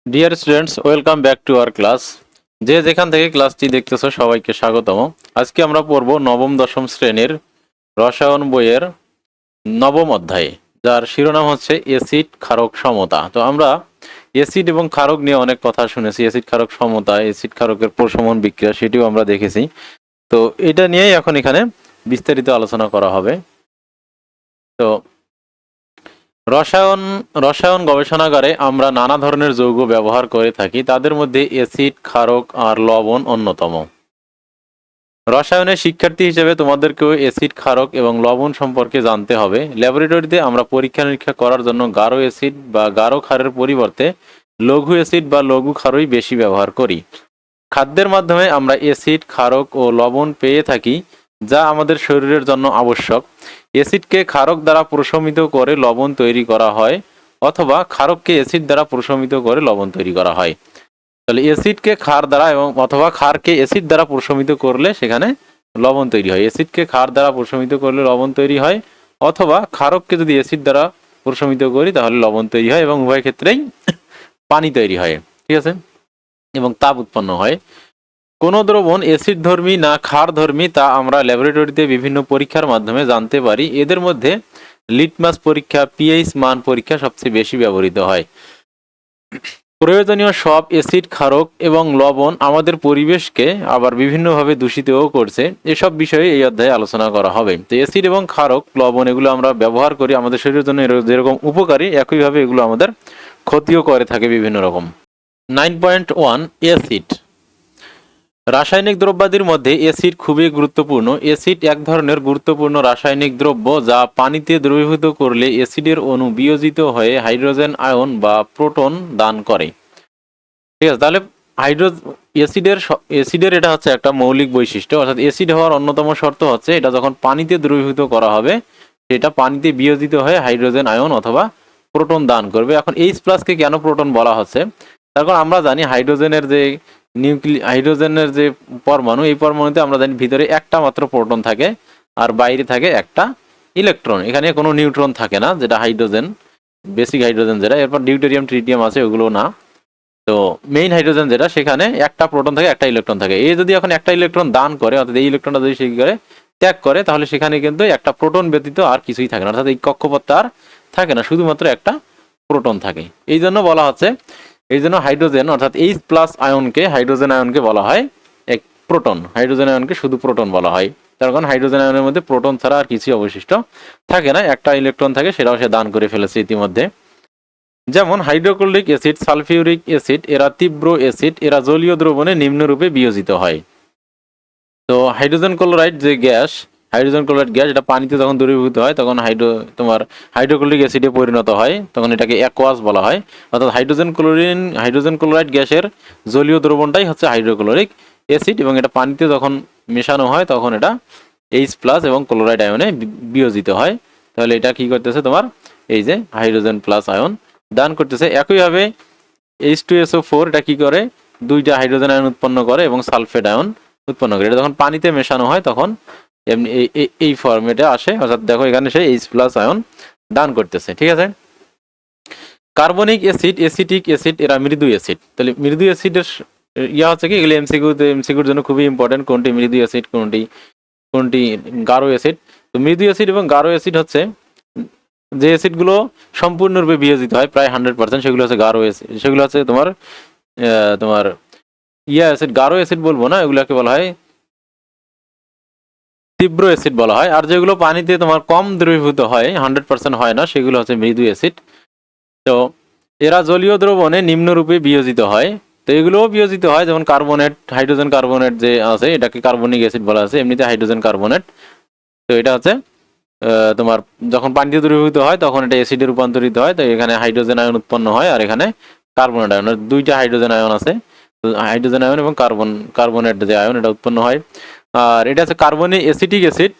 Dear students, welcome back to our class. যে যেখান থেকে ক্লাসটি দেখতেছো সবাইকে স্বাগতম। আজকে আমরা পড়ব নবম দশম শ্রেণীর রসায়ন বইয়ের নবম অধ্যায়ে, যার শিরোনাম হচ্ছে এসিড ক্ষারক সমতা। তো আমরা এসিড এবং ক্ষারক নিয়ে অনেক কথা শুনেছি। এসিড ক্ষারক সমতা, এসিড ক্ষারকের প্রশমন বিক্রিয়া, সেটিও আমরা দেখেছি। তো এটা নিয়েই এখন এখানে বিস্তারিত আলোচনা করা হবে। তো রসায়ন রসায়ন গবেষণাগারে আমরা নানা ধরনের যৌগ ব্যবহার করে থাকি। তাদের মধ্যে অ্যাসিড, ক্ষারক আর লবণ অন্যতম। রসায়নের শিক্ষার্থী হিসেবে তোমাদেরকেও অ্যাসিড, ক্ষারক এবং লবণ সম্পর্কে জানতে হবে। ল্যাবরেটরিতে আমরা পরীক্ষা নিরীক্ষা করার জন্য গাঢ় অ্যাসিড বা গাঢ় ক্ষারের পরিবর্তে লঘু অ্যাসিড বা লঘু ক্ষারই বেশি ব্যবহার করি। খাদ্যের মাধ্যমে আমরা অ্যাসিড, ক্ষারক ও লবণ পেয়ে থাকি, যা আমাদের শরীরের জন্য আবশ্যক। অ্যাসিডকে ক্ষারক দ্বারা প্রশমিত করে লবণ তৈরি করা হয়, অথবা ক্ষারককে অ্যাসিড দ্বারা প্রশমিত করে লবণ তৈরি করা হয়। তাহলে অ্যাসিডকে ক্ষার দ্বারা এবং অথবা ক্ষারকে অ্যাসিড দ্বারা প্রশমিত করলে সেখানে লবণ তৈরি হয়। অ্যাসিডকে ক্ষার দ্বারা প্রশমিত করলে লবণ তৈরি হয়, অথবা ক্ষারককে যদি অ্যাসিড দ্বারা প্রশমিত করি তাহলে লবণ তৈরি হয়, এবং উভয় ক্ষেত্রেই পানি তৈরি হয়। ঠিক আছে, এবং তাপ উৎপন্ন হয়। কোন দ্রবণ অ্যাসিড ধর্মী না ক্ষার ধর্মী তা আমরা ল্যাবরেটরিতে বিভিন্ন পরীক্ষার মাধ্যমে জানতে পারি। এদের মধ্যে লিটমাস পরীক্ষা, পিএইচ মান পরীক্ষা সবচেয়ে বেশি ব্যবহৃত হয়। প্রয়োজনীয় সব অ্যাসিড, ক্ষারক এবং লবণ আমাদের পরিবেশকে আবার বিভিন্নভাবে দূষিতও করছে। এসব বিষয়ে এই অধ্যায়ে আলোচনা করা হবে। তো অ্যাসিড এবং ক্ষারক, লবণ এগুলো আমরা ব্যবহার করি আমাদের শরীরের জন্য যেরকম উপকারী, একইভাবে এগুলো আমাদের ক্ষতিও করে থাকে বিভিন্ন রকম। 9.1 অ্যাসিড। রাসায়নিক দ্রব্যাদির মধ্যে অ্যাসিড খুবই গুরুত্বপূর্ণ। অ্যাসিড এক ধরনের গুরুত্বপূর্ণ রাসায়নিক দ্রব্য, যা পানিতে দ্রবীভূত করলে অ্যাসিডের অণু বিয়োজিত হয়ে হাইড্রোজেন আয়ন বা প্রোটন দান করে। ঠিক আছে, তাহলে অ্যাসিডের এটা হচ্ছে একটা মৌলিক বৈশিষ্ট্য, অর্থাৎ অ্যাসিড হওয়ার অন্যতম শর্ত হচ্ছে এটা যখন পানিতে দ্রবীভূত করা হবে সেটা পানিতে বিয়োজিত হয়ে হাইড্রোজেন আয়ন অথবা প্রোটন দান করবে। এখন এইচ প্লাসকে কেন প্রোটন বলা হচ্ছে? তার কারণ আমরা জানি হাইড্রোজেনের যে পরমাণু, এই পরমাণুতে আমরা জানি ভিতরে একটা মাত্র প্রোটন থাকে আর বাইরে থাকে একটা ইলেকট্রন। এখানে কোনো নিউট্রন থাকে না, যেটা হাইড্রোজেন, বেসিক হাইড্রোজেন যেটা। এরপর ডিউটেরিয়াম, ট্রিটিয়াম আছে, ওগুলো না। তো মেইন হাইড্রোজেন যেটা, সেখানে একটা প্রোটন থাকে, একটা ইলেকট্রন থাকে। এই যদি এখন একটা ইলেকট্রন দান করে, অর্থাৎ এই ইলেকট্রনটা যদি সে করে ত্যাগ করে, তাহলে সেখানে কিন্তু একটা প্রোটন ব্যতীত আর কিছুই থাকে না, অর্থাৎ এই কক্ষপথটা আর থাকে না, শুধুমাত্র একটা প্রোটন থাকে। এই জন্য বলা হচ্ছে, এই জন্য হাইড্রোজেন অর্থাৎ এইচ প্লাস আয়নকে, হাইড্রোজেন আয়নকে বলা হয় এক প্রোটন। হাইড্রোজেন আয়নকে শুধু প্রোটন বলা হয়, তার কারণ হাইড্রোজেন আয়নের মধ্যে প্রোটন ছাড়া আর কিছুই অবশিষ্ট থাকে না। একটা ইলেকট্রন থাকে, সেটাও সে দান করে ফেলেছে ইতিমধ্যে। যেমন হাইড্রোক্লোরিক অ্যাসিড, সালফিউরিক অ্যাসিড, এরা তীব্র অ্যাসিড, এরা জলীয় দ্রবণে নিম্নরূপে বিয়োজিত হয়। তো হাইড্রোজেন ক্লোরাইড যে গ্যাস, হাইড্রোজেন ক্লোরাইড গ্যাস, এটা পানিতে যখন দ্রবীভূত হয় তখন হাইড্রোক্লোরিক অ্যাসিডে পরিণত হয়, তখন এটাকে অ্যাকোয়াস বলা হয়। অর্থাৎ হাইড্রোজেন ক্লোরাইড গ্যাসের জলীয় দ্রবণটাই হচ্ছে হাইড্রোক্লোরিক অ্যাসিড, এবং এটা পানিতে যখন মেশানো হয় তখন এটা এইচ প্লাস এবং ক্লোরাইড আয়নে বিয়োজিত হয়। তাহলে এটা কি করতেছে, তোমার এই যে হাইড্রোজেন প্লাস আয়ন দান করতেছে। একইভাবে H2SO4 এটা কি করে, দুইটা হাইড্রোজেন আয়ন উৎপন্ন করে এবং সালফেট আয়ন উৎপন্ন করে। এটা যখন পানিতে মেশানো হয় তখন এমনি এই ফর্মেটে আসে, অর্থাৎ দেখো এখানে সে এইচ প্লাস আয়ন দান করতেছে। ঠিক আছে। কার্বনিক অ্যাসিড, অ্যাসিটিক অ্যাসিড, এরা মৃদু অ্যাসিড। তাহলে মৃদু অ্যাসিডের হচ্ছে কি, এগুলো এমসিকিউর জন্য খুবই ইম্পর্টেন্ট, কোনটি মৃদু অ্যাসিড, কোনটি গাঢ় অ্যাসিড। তো মৃদু অ্যাসিড এবং গাঢ় অ্যাসিড হচ্ছে যে অ্যাসিডগুলো সম্পূর্ণরূপে বিয়োজিত হয় প্রায় 100%, সেগুলো হচ্ছে গাঢ় অ্যাসিড। সেগুলো হচ্ছে তোমার তোমার অ্যাসিড, গাঢ় অ্যাসিড বলবো না, এগুলোকে বলা হয় তীব্র অ্যাসিড বলা হয়। আর যেগুলো পানিতে তোমার কম দ্রবীভূত হয়, 100% হয় না, সেগুলো হচ্ছে মৃদু অ্যাসিড। তো এরা জলীয় দ্রবণে নিম্নরূপে বিয়োজিত হয়। তো এগুলোও বিয়োজিত হয়, যেমন কার্বনেট, হাইড্রোজেন কার্বনেট যে আছে, এটাকে কার্বনিক অ্যাসিড বলা আছে, এমনিতে হাইড্রোজেন কার্বনেট। তো এটা হচ্ছে তোমার যখন পানিতে দ্রবীভূত হয় তখন এটা অ্যাসিডে রূপান্তরিত হয়। তো এখানে হাইড্রোজেন আয়ন উৎপন্ন হয়, আর এখানে কার্বনেট আয়ন, দুইটা হাইড্রোজেন আয়ন আছে। হাইড্রোজেন আয়ন এবং কার্বনেট যে আয়ন, এটা উৎপন্ন হয়। আর এটা হচ্ছে কার্বনিক অ্যাসিটিক অ্যাসিড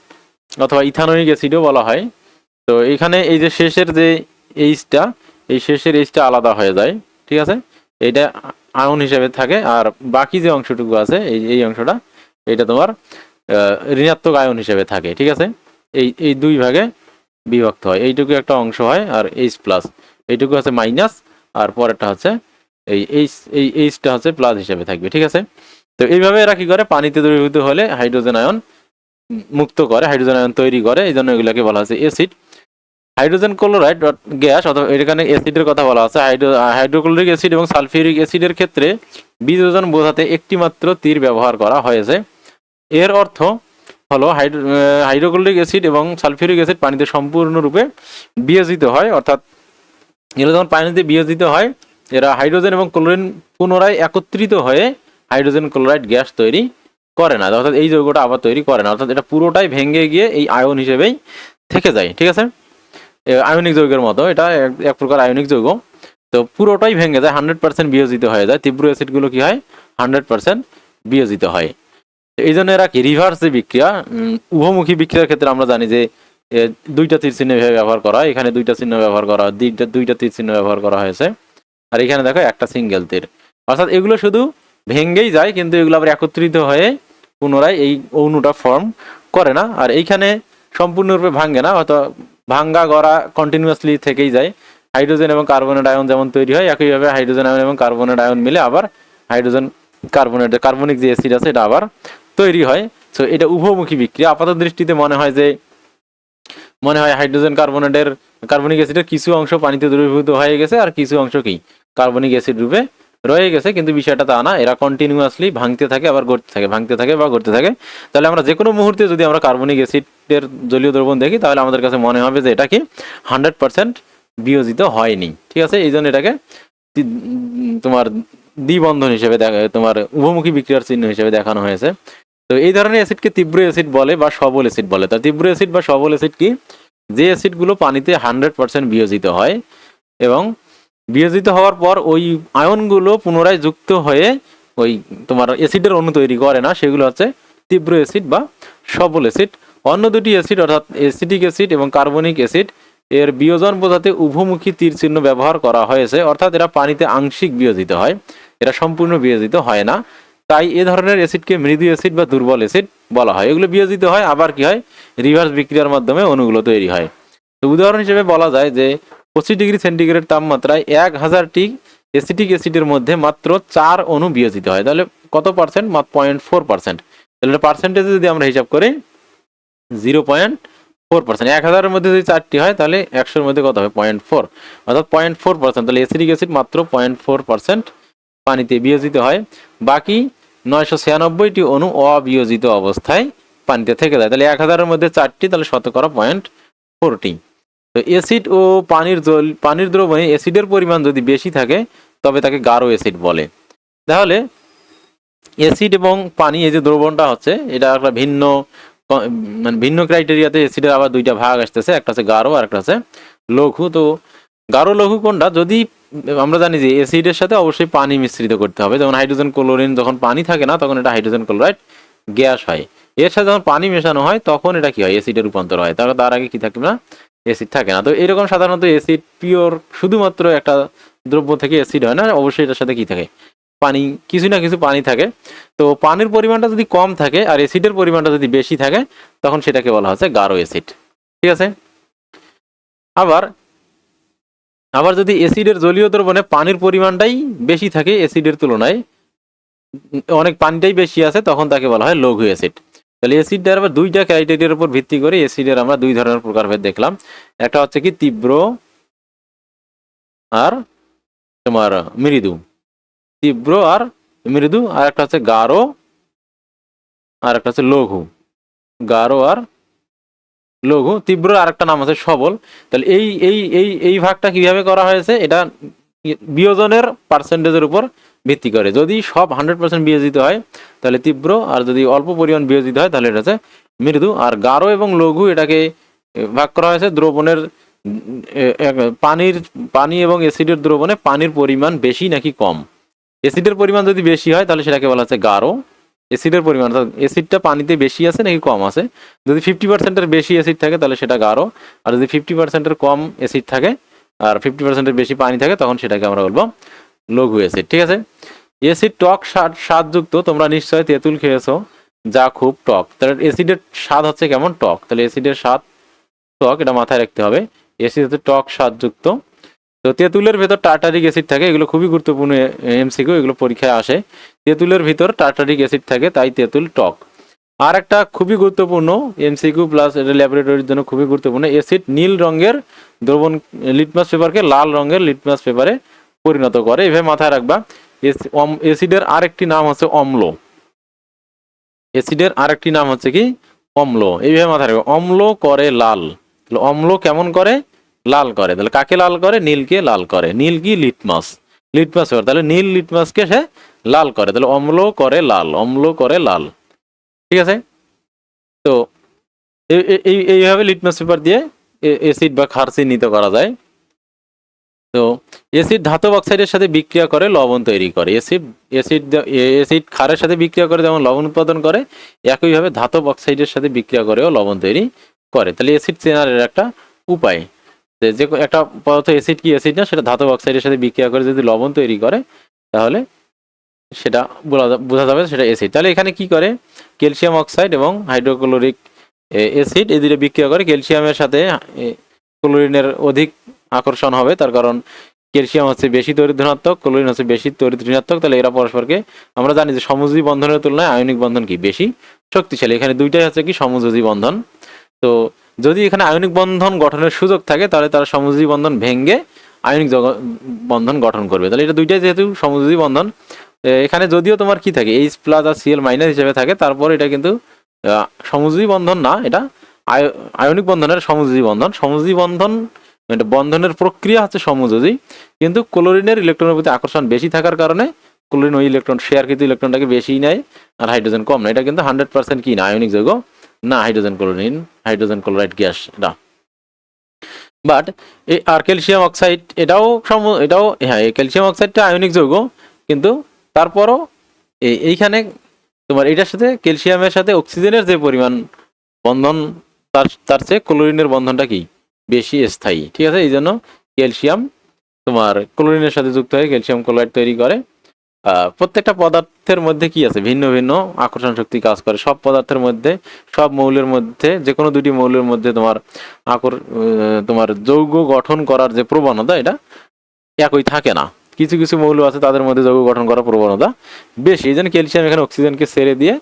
অথবা ইথানোয়িক অ্যাসিডও বলা হয়। তো এখানে এই যে শেষের যে এইচটা, এই শেষের এইচটা আলাদা হয়ে যায়। ঠিক আছে, এইটা আয়ন হিসেবে থাকে, আর বাকি যে অংশটুকু আছে এই অংশটা, এটা তোমার ঋণাত্মক আয়ন হিসেবে থাকে। ঠিক আছে, এই এই দুই ভাগে বিভক্ত হয়। এইটুকু একটা অংশ হয় আর এইচ প্লাস, এইটুকু হচ্ছে মাইনাস, আর পরেরটা হচ্ছে এই এইচটা হচ্ছে প্লাস হিসেবে থাকবে, ঠিক আছে। তো এইভাবে এরা কি করে, পানিতে দ্রবীভূত হলে হাইড্রোজেন আয়ন মুক্ত করে, হাইড্রোজেন আয়ন তৈরি করে, এই জন্য এগুলোকে বলা হচ্ছে অ্যাসিড। হাইড্রোজেন ক্লোরাইড গ্যাস অথবা এখানে অ্যাসিডের কথা বলা আছে। হাইড্রোক্লোরিক অ্যাসিড এবং সালফিউরিক অ্যাসিডের ক্ষেত্রে বিয়োজন বোঝাতে একটি মাত্র তীর ব্যবহার করা হয়েছে। এর অর্থ হলো হাইড্রোক্লোরিক অ্যাসিড এবং সালফিউরিক অ্যাসিড পানিতে সম্পূর্ণরূপে বিয়োজিত হয়, অর্থাৎ এগুলো যখন পানিতে বিয়োজিত হয় এরা হাইড্রোজেন এবং ক্লোরিন পুনরায় একত্রিত হয়ে হাইড্রোজেন ক্লোরাইড গ্যাস তৈরি করে না, অর্থাৎ এই যৌগটা আবার তৈরি করে না, অর্থাৎ এটা পুরোটাই ভেঙে গিয়ে এই আয়ন হিসেবেই থেকে যায়, ঠিক আছে। আয়নিক যৌগের মতো, এটা এক প্রকার আয়নিক যৌগ। তো পুরোটাই ভেঙে যায়, 100% বিয়োজিত হয়ে যায়। তীব্র অ্যাসিডগুলো কি হয়, 100% বিয়োজিত হয়। এই জন্য এরা কি রিভার্স যে বিক্রিয়া, উভমুখী বিক্রিয়ার ক্ষেত্রে আমরা জানি যে দুইটা তীর চিহ্ন ব্যবহার করা হয়, এখানে দুইটা চিহ্ন ব্যবহার করা, দুইটা তীর চিহ্ন ব্যবহার করা হয়েছে, আর এখানে দেখো একটা সিঙ্গেল তীর, অর্থাৎ এগুলো শুধু ভেঙ্গেই যায়, কিন্তু এগুলো আবার একত্রিত হয়ে পুনরায় এই অণুটা ফর্ম করে না। আর এইখানে সম্পূর্ণরূপে ভাঙ্গে না, হয়তো ভাঙ্গা গড়া কন্টিনিউয়াসলি থেকেই যায়। হাইড্রোজেন এবং কার্বনেট আয়ন যেমন তৈরি হয়, একইভাবে হাইড্রোজেন আয়ন এবং কার্বনেট আয়ন মিলে আবার হাইড্রোজেন কার্বনিক যে অ্যাসিড আছে এটা আবার তৈরি হয়। সো এটা উভমুখী বিক্রিয়া। আপাত দৃষ্টিতে মনে হয় হাইড্রোজেন কার্বনিক অ্যাসিডের কিছু অংশ পানিতে দ্রবীভূত হয়ে গেছে আর কিছু অংশ কি কার্বনিক অ্যাসিড রূপে রয়ে গেছে, কিন্তু বিষয়টা তা না, এরা কন্টিনিউয়াসলি ভাঙতে থাকে আবার গড়তে থাকে, ভাঙতে থাকে বা গড়তে থাকে। তাহলে আমরা যে কোনো মুহূর্তে যদি আমরা কার্বনিক অ্যাসিডের জলীয় দ্রবণ দেখি তাহলে আমাদের কাছে মনে হবে যে এটা কি 100% বিয়োজিত হয়নি, ঠিক আছে। এই জন্য এটাকে তোমার দ্বিবন্ধন হিসেবে তোমার উভমুখী বিক্রিয়ার চিহ্ন হিসেবে দেখানো হয়েছে। তো এই ধরনের অ্যাসিডকে তীব্র অ্যাসিড বলে বা সবল অ্যাসিড বলে। তা তীব্র অ্যাসিড বা সবল অ্যাসিড কি, যে অ্যাসিডগুলো পানিতে 100% বিয়োজিত হয় এবং বিয়োজিত হওয়ার পর ওই আয়নগুলো পুনরায় যুক্ত হয়ে ওই তোমার অ্যাসিডের অণু তৈরি করে না, সেগুলো হচ্ছে তীব্র অ্যাসিড বা সবল অ্যাসিড। অন্য দুটি অ্যাসিড অর্থাৎ অ্যাসিটিক অ্যাসিড এবং কার্বনিক অ্যাসিড এর বিয়োজন বোঝাতে উভমুখী তীর চিহ্ন ব্যবহার করা হয়েছে, অর্থাৎ এরা পানিতে আংশিক বিয়োজিত হয়, এরা সম্পূর্ণ বিয়োজিত হয় না। তাই এ ধরনের অ্যাসিডকে মৃদু অ্যাসিড বা দুর্বল অ্যাসিড বলা হয়। এগুলো বিয়োজিত হয় আবার কি হয়, রিভার্স বিক্রিয়ার মাধ্যমে অণুগুলো তৈরি হয়। তো উদাহরণ হিসেবে বলা যায় যে 25°C তাপমাত্রায় 1000টি অ্যাসিটিক অ্যাসিডের মধ্যে মাত্র 4 অণু বিয়োজিত হয়। তাহলে কত পার্সেন্ট, মাত্র 0.4%। তাহলে পার্সেন্টেজে যদি আমরা হিসাব করি 0.4%, 1000-এর মধ্যে যদি 4টি হয় তাহলে 100-এর মধ্যে কত হবে, 0.4, অর্থাৎ 0.4%। তাহলে অ্যাসিটিক অ্যাসিড মাত্র 0.4% পানিতে বিয়োজিত হয়, বাকি 996টি অণু অবিয়োজিত অবস্থায় পানিতে থেকে যায়। তাহলে 1000-এর মধ্যে 4টি, তাহলে 0.4টি। তো অ্যাসিড ও পানির দ্রবণে অ্যাসিডের পরিমাণ যদি বেশি থাকে তবে তাকে গাঢ় অ্যাসিড বলে। তাহলে অ্যাসিড এবং পানি এই যে দ্রবণটা হচ্ছে এটা একটা ভিন্ন ক্রাইটেরিয়াতে অ্যাসিডের আবার দুইটা ভাগ আসতেছে, একটা হচ্ছে গাঢ় আর একটা হচ্ছে লঘু। তো গাঢ় লঘু কোনটা, যদি আমরা জানি যে অ্যাসিডের সাথে অবশ্যই পানি মিশ্রিত করতে হবে, যেমন হাইড্রোজেন ক্লোরিন যখন পানি থাকে না তখন এটা হাইড্রোজেন ক্লোরাইড গ্যাস হয়, এর সাথে যখন পানি মেশানো হয় তখন এটা কি হয়, অ্যাসিডে রূপান্তর হয়, তার আগে কি থাকে না, অ্যাসিড থাকে না। তো এরকম সাধারণত অ্যাসিড পিওর শুধুমাত্র একটা দ্রব্য থেকে অ্যাসিড হয় না, অবশ্যই এটার সাথে কি থাকে, পানি, কিছু না কিছু পানি থাকে। তো পানির পরিমাণটা যদি কম থাকে আর অ্যাসিডের পরিমাণটা যদি বেশি থাকে তখন সেটাকে বলা হচ্ছে গাঢ় অ্যাসিড, ঠিক আছে। আবার যদি অ্যাসিডের জলীয় দ্রবণে পানির পরিমাণটাই বেশি থাকে অ্যাসিডের তুলনায়, অনেক পানিটাই বেশি আছে, তখন তাকে বলা হয় লঘু অ্যাসিড। তাহলে অ্যাসিডের আবার দুইটা ক্রাইটেরিয়ার উপর ভিত্তি করে অ্যাসিডের আমরা দুই ধরনের প্রকারভেদ দেখলাম। একটা হচ্ছে কি তীব্র আর তোমার মৃদু, তীব্র আর মৃদু, আর একটা হচ্ছে গাঢ় আর একটা হচ্ছে লঘু, গাঢ় আর লঘু। তীব্র আর একটা নাম আছে সবল। তাহলে এই এই এই এই ভাগটা কিভাবে করা হয়েছে, এটা বিয়োজনের পার্সেন্টেজের উপর ভিত্তি করে। যদি সব 100% বিয়োজিত হয় তাহলে তীব্র, আর যদি অল্প পরিমাণ বিয়োজিত হয় তাহলে এটা হচ্ছে মৃদু। আর গাঢ় এবং লঘু এটাকে ভাগ করা হয়েছে দ্রবণের পানি এবং অ্যাসিডের দ্রবণে পানির পরিমাণ বেশি নাকি কম। অ্যাসিডের পরিমাণ যদি বেশি হয় তাহলে সেটাকে বলা হচ্ছে গাঢ়। অ্যাসিডের পরিমাণ, অ্যাসিডটা পানিতে বেশি আছে নাকি কম আছে, যদি 50%-এর বেশি অ্যাসিড থাকে তাহলে সেটা গাঢ়, আর যদি 50%-এর কম অ্যাসিড থাকে আর 50%-এর বেশি পানি থাকে তখন সেটাকে আমরা বলবো লঘু অ্যাসিড, ঠিক আছে। অ্যাসিড টক স্বাদযুক্ত, তোমরা নিশ্চয় তেঁতুল খেয়েছো যা খুব টক, তাহলে অ্যাসিডের স্বাদ হচ্ছে কেমন, টক। তাহলে অ্যাসিডের স্বাদ টক, এটা মাথায় রাখতে হবে। অ্যাসিড হচ্ছে টক স্বাদযুক্ত। তো তেঁতুলের ভেতর টার্টারিক অ্যাসিড থাকে, এগুলো খুবই গুরুত্বপূর্ণ এমসিকিউ, এগুলো পরীক্ষায় আসে। তেঁতুলের ভিতর টার্টারিক অ্যাসিড থাকে, তাই তেঁতুল টক। আর একটা খুবই গুরুত্বপূর্ণ এমসিকিউ প্লাস এটা ল্যাবরেটরির জন্য খুবই গুরুত্বপূর্ণ, অ্যাসিড নীল রঙের দ্রবণ লিটমাস পেপারকে লাল রঙের লিটমাস পেপারে পরিণত করে, এভাবে মাথায় রাখবা। অ্যাসিডের আরেকটি নাম হচ্ছে অম্ল। অ্যাসিডের আরেকটি নাম হচ্ছে কি? অম্ল। এইভাবে মাথায় রাখবে, অম্ল করে লাল। তাহলে অম্ল কেমন করে? লাল করে। তাহলে কাকে লাল করে? নীলকে লাল করে। নীল কি? Litmus, litmus paper. তাহলে নীল লিটমাসকে সে লাল করে, তাহলে অম্ল করে লাল, অম্ল করে লাল। ঠিক আছে? তো এইভাবে লিটমাস পেপার দিয়ে অ্যাসিড বা ক্ষার চিহ্নিত করা যায়। তো অ্যাসিড ধাতব অক্সাইডের সাথে বিক্রিয়া করে লবণ তৈরি করে। অ্যাসিড ক্ষারের সাথে বিক্রিয়া করে যেমন লবণ উৎপাদন করে, একইভাবে ধাতব অক্সাইডের সাথে বিক্রিয়া করেও লবণ তৈরি করে। তাহলে অ্যাসিড চেনার একটা উপায়, যে একটা পদার্থ অ্যাসিড কি অ্যাসিড না, সেটা ধাতব অক্সাইডের সাথে বিক্রিয়া করে যদি লবণ তৈরি করে, তাহলে সেটা বোঝা যাবে সেটা অ্যাসিড। তাহলে এখানে কি করে? ক্যালসিয়াম অক্সাইড এবং হাইড্রোক্লোরিক অ্যাসিড এই দুটো বিক্রিয়া করে। ক্যালসিয়ামের সাথে ক্লোরিনের অধিক আকর্ষণ হবে, তার কারণ ক্যালসিয়াম হচ্ছে বেশি তড়িৎ ধনাত্মক, ক্লোরিন হচ্ছে বেশি তড়িৎ ঋণাত্মক। তাহলে এরা পরস্পরকে, আমরা জানি যে সমযোজী বন্ধনের তুলনায় আয়নিক বন্ধন কি বেশি শক্তিশালী। এখানে দুইটাই হচ্ছে কি সমযোজী বন্ধন। তো যদি এখানে আয়নিক বন্ধন গঠনের সুযোগ থাকে, তাহলে তারা সমযোজী বন্ধন ভেঙে আয়নিক বন্ধন গঠন করবে। তাহলে এটা দুইটাই যেহেতু সমযোজী বন্ধন, এখানে যদিও তোমার কি থাকে এইচ প্লাস আর সিএল মাইনাস হিসেবে থাকে, তারপর এটা কিন্তু সমযোজী বন্ধন না, এটা আয়নিক বন্ধনের সমযোজী বন্ধন। সমযোজী বন্ধন বন্ধনের প্রক্রিয়া হচ্ছে সমযোজী, কিন্তু ক্লোরিনের ইলেকট্রনের প্রতি আকর্ষণ বেশি থাকার কারণে ক্লোরিন ওই ইলেকট্রন শেয়ার কিন্তু ইলেকট্রনটাকে বেশি নেয়, আর হাইড্রোজেন কম না। এটা কিন্তু 100% কি না আয়নিক যৌগ না, hydrogen chlorine, hydrogen chloride gas এটা। বাট আর ক্যালসিয়াম অক্সাইড এটাও হ্যাঁ, এই ক্যালসিয়াম অক্সাইডটা আয়নিক যৌগ, কিন্তু তারপরও এইখানে তোমার এটার সাথে ক্যালসিয়ামের সাথে অক্সিজেনের যে পরিমাণ বন্ধন, তার চেয়ে ক্লোরিনের বন্ধনটা কি বেশি স্থায়ী। ঠিক আছে? এই জন্য ক্যালসিয়াম তোমার ক্লোরিনের সাথে যুক্ত হয়ে ক্যালসিয়াম ক্লোরাইড তৈরি করে। প্রত্যেকটা পদার্থের মধ্যে কি আছে? ভিন্ন ভিন্ন আকর্ষণ শক্তি কাজ করে। সব পদার্থের মধ্যে, সব মৌলের মধ্যে, যে কোনো দুটি মৌলের মধ্যে তোমার যৌগ গঠন করার যে প্রবণতা, এটা একই থাকে না। কিছু কিছু মৌল আছে তাদের মধ্যে যৌগ গঠন করার প্রবণতা বেশি। এই জন্য ক্যালসিয়াম এখানে অক্সিজেনকে ছেড়ে দিয়ে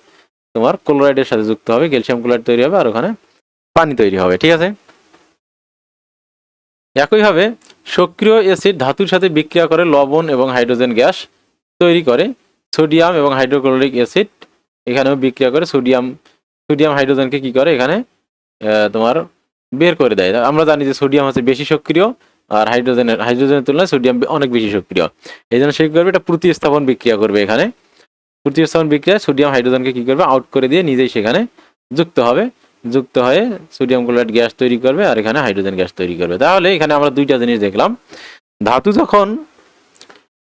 তোমার ক্লোরাইডের সাথে যুক্ত হবে, ক্যালসিয়াম ক্লোরাইড তৈরি হবে, আর ওখানে পানি তৈরি হবে। ঠিক আছে? একইভাবে সক্রিয় অ্যাসিড ধাতুর সাথে বিক্রিয়া করে লবণ এবং হাইড্রোজেন গ্যাস তৈরি করে। সোডিয়াম এবং হাইড্রোক্লোরিক অ্যাসিড এখানেও বিক্রিয়া করে। সোডিয়াম হাইড্রোজেনকে কি করে? এখানে তোমার বের করে দেয়। আমরা জানি যে সোডিয়াম হচ্ছে বেশি সক্রিয়, আর হাইড্রোজেনের তুলনায় সোডিয়াম অনেক বেশি সক্রিয়। এই জন্য সে কি করবে? এটা প্রতিস্থাপন বিক্রিয়া করবে। এখানে প্রতিস্থাপন বিক্রিয়ায় সোডিয়াম হাইড্রোজেনকে কি করবে? আউট করে দিয়ে নিজেই সেখানে যুক্ত হবে, যুক্ত হয়ে সোডিয়াম ক্লোরাইড গ্যাস তৈরি করবে, আর এখানে হাইড্রোজেন গ্যাস তৈরি করবে। তাহলে এখানে আমরা দুইটা জিনিস দেখলাম। ধাতু যখন,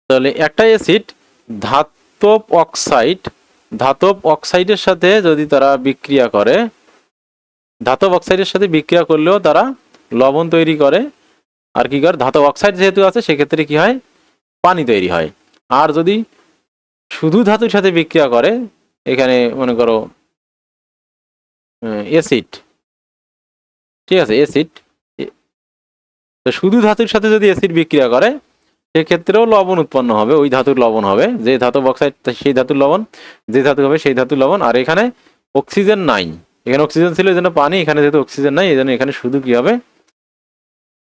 তাহলে একটা অ্যাসিড ধাতব অক্সাইডের সাথে যদি তারা বিক্রিয়া করে, ধাতব অক্সাইডের সাথে বিক্রিয়া করলেও তারা লবণ তৈরি করে। আর কি করে? ধাতব অক্সাইড যেহেতু আছে, সেক্ষেত্রে কি হয়? পানি তৈরি হয়। আর যদি শুধু ধাতুর সাথে বিক্রিয়া করে, এখানে মনে করো অ্যাসিড, ঠিক আছে, অ্যাসিড, তো শুধু ধাতুর সাথে যদি অ্যাসিড বিক্রিয়া করে, সেক্ষেত্রেও লবণ উৎপন্ন হবে, ওই ধাতুর লবণ হবে। যে ধাতব অক্সাইড সেই ধাতুর লবণ, যে ধাতু হবে সেই ধাতুর লবণ। আর এখানে অক্সিজেন নাই, এখানে অক্সিজেন ছিল এই জন্য পানি, এখানে যেহেতু অক্সিজেন নাই এই জন্য এখানে শুধু কি হবে?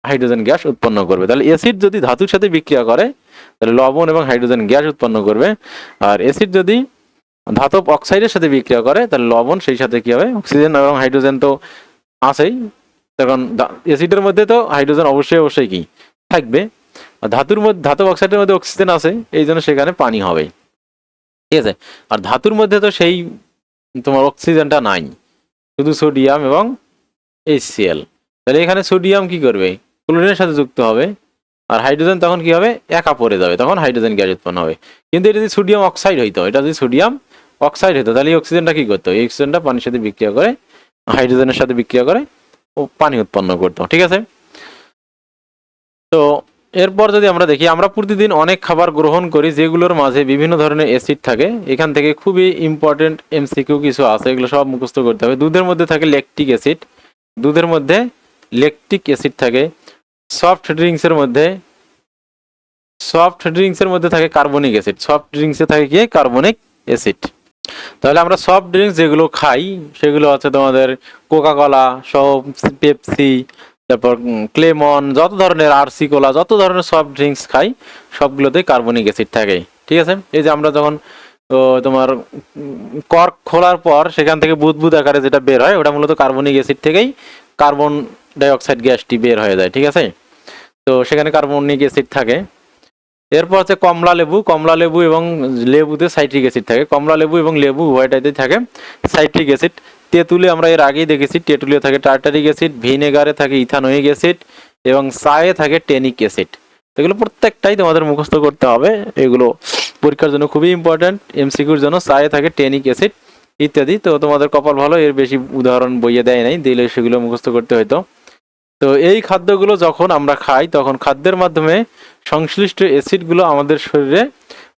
হাইড্রোজেন গ্যাস উৎপন্ন করবে। তাহলে অ্যাসিড যদি ধাতুর সাথে বিক্রিয়া করে, তাহলে লবণ এবং হাইড্রোজেন গ্যাস উৎপন্ন করবে। আর অ্যাসিড যদি ধাতব অক্সাইডের সাথে বিক্রিয়া করে, তাহলে লবণ সেই সাথে কি হবে? অক্সিজেন এবং হাইড্রোজেন তো আছেই, তখন অ্যাসিডের মধ্যে তো হাইড্রোজেন অবশ্যই কি থাকবে। ধাতব অক্সাইডের মধ্যে অক্সিজেন আছে, এই জন্য সেখানে পানি হবে। ঠিক আছে? আর ধাতুর মধ্যে তো সেই তোমার অক্সিজেনটা নাই, শুধু সোডিয়াম এবং HCl। তাহলে এখানে সোডিয়াম কি করবে? ক্লোরিনের সাথে যুক্ত হবে, আর হাইড্রোজেন তখন কি হবে? একা পড়ে যাবে, তখন হাইড্রোজেন গ্যাস উৎপন্ন হবে। কিন্তু এটা যদি সোডিয়াম অক্সাইড হইতো, তাহলে এই অক্সিজেনটা কি করতো? এই অক্সিজেনটা পানির সাথে বিক্রিয়া করে, হাইড্রোজেনের সাথে বিক্রিয়া করে ও পানি উৎপন্ন করতো। ঠিক আছে? তো এরপর যদি আমরা দেখি, আমরা প্রতিদিন অনেক খাবার গ্রহণ করি যেগুলোর মাঝে বিভিন্ন ধরনের অ্যাসিড থাকে। এখান থেকে খুবই ইম্পর্টেন্ট MCQ কিছু আছে, এগুলো সব মুখস্থ করতে হবে। দুধের মধ্যে থাকে ল্যাকটিক অ্যাসিড থাকে। সফট ড্রিঙ্কসের মধ্যে সফট ড্রিঙ্কসের মধ্যে থাকে কার্বনিক অ্যাসিড, সফট ড্রিঙ্কসে থাকে কি কার্বনিক অ্যাসিড। তাহলে আমরা সফট ড্রিঙ্কস যেগুলো খাই সেগুলো হচ্ছে তোমাদের কোকা কোলা সহ, পেপসি, তারপর ক্লেমন, যত ধরনের আরসি কোলা, যত ধরনের সফট ড্রিঙ্কস খাই সবগুলোতেই কার্বনিক অ্যাসিড থাকে। ঠিক আছে, এই যে আমরা যখন তোমার কর্ক খোলার পর সেখান থেকে বুদবুদ আকারে যেটা বের হয় ওটা মূলত কার্বনিক অ্যাসিড থেকেই কার্বন ডাইঅক্সাইড গ্যাসটি বের হয়ে যায়। ঠিক আছে, তো সেখানে কার্বনিক অ্যাসিড থাকে। এরপর হচ্ছে কমলা লেবু এবং লেবুতে সাইট্রিক অ্যাসিড থাকে। কমলা লেবু এবং লেবু উভয়টাতেই থাকে সাইট্রিক অ্যাসিড। তেঁতুলে আমরা এর আগেই দেখেছি, তেঁতুলে থাকে টার্টারিক অ্যাসিড, ভিনেগারে থাকে ইথানোয়িক অ্যাসিড এবং চায়ে থাকে টেনিক অ্যাসিড। এগুলো প্রত্যেকটাই তোমাদের মুখস্থ করতে হবে, এগুলো পরীক্ষার জন্য খুবই ইম্পর্ট্যান্ট। এমসিকিউর জন্য চায়ে থাকে টেনিক অ্যাসিড ইত্যাদি। তো তোমাদের কপাল ভালো, এর বেশি উদাহরণ বইয়ে দেয় নাই, দিলে সেগুলো মুখস্থ করতে হইতো। তো এই খাদ্যগুলো যখন আমরা খাই তখন খাদ্যের মাধ্যমে সংশ্লিষ্ট অ্যাসিডগুলো আমাদের শরীরে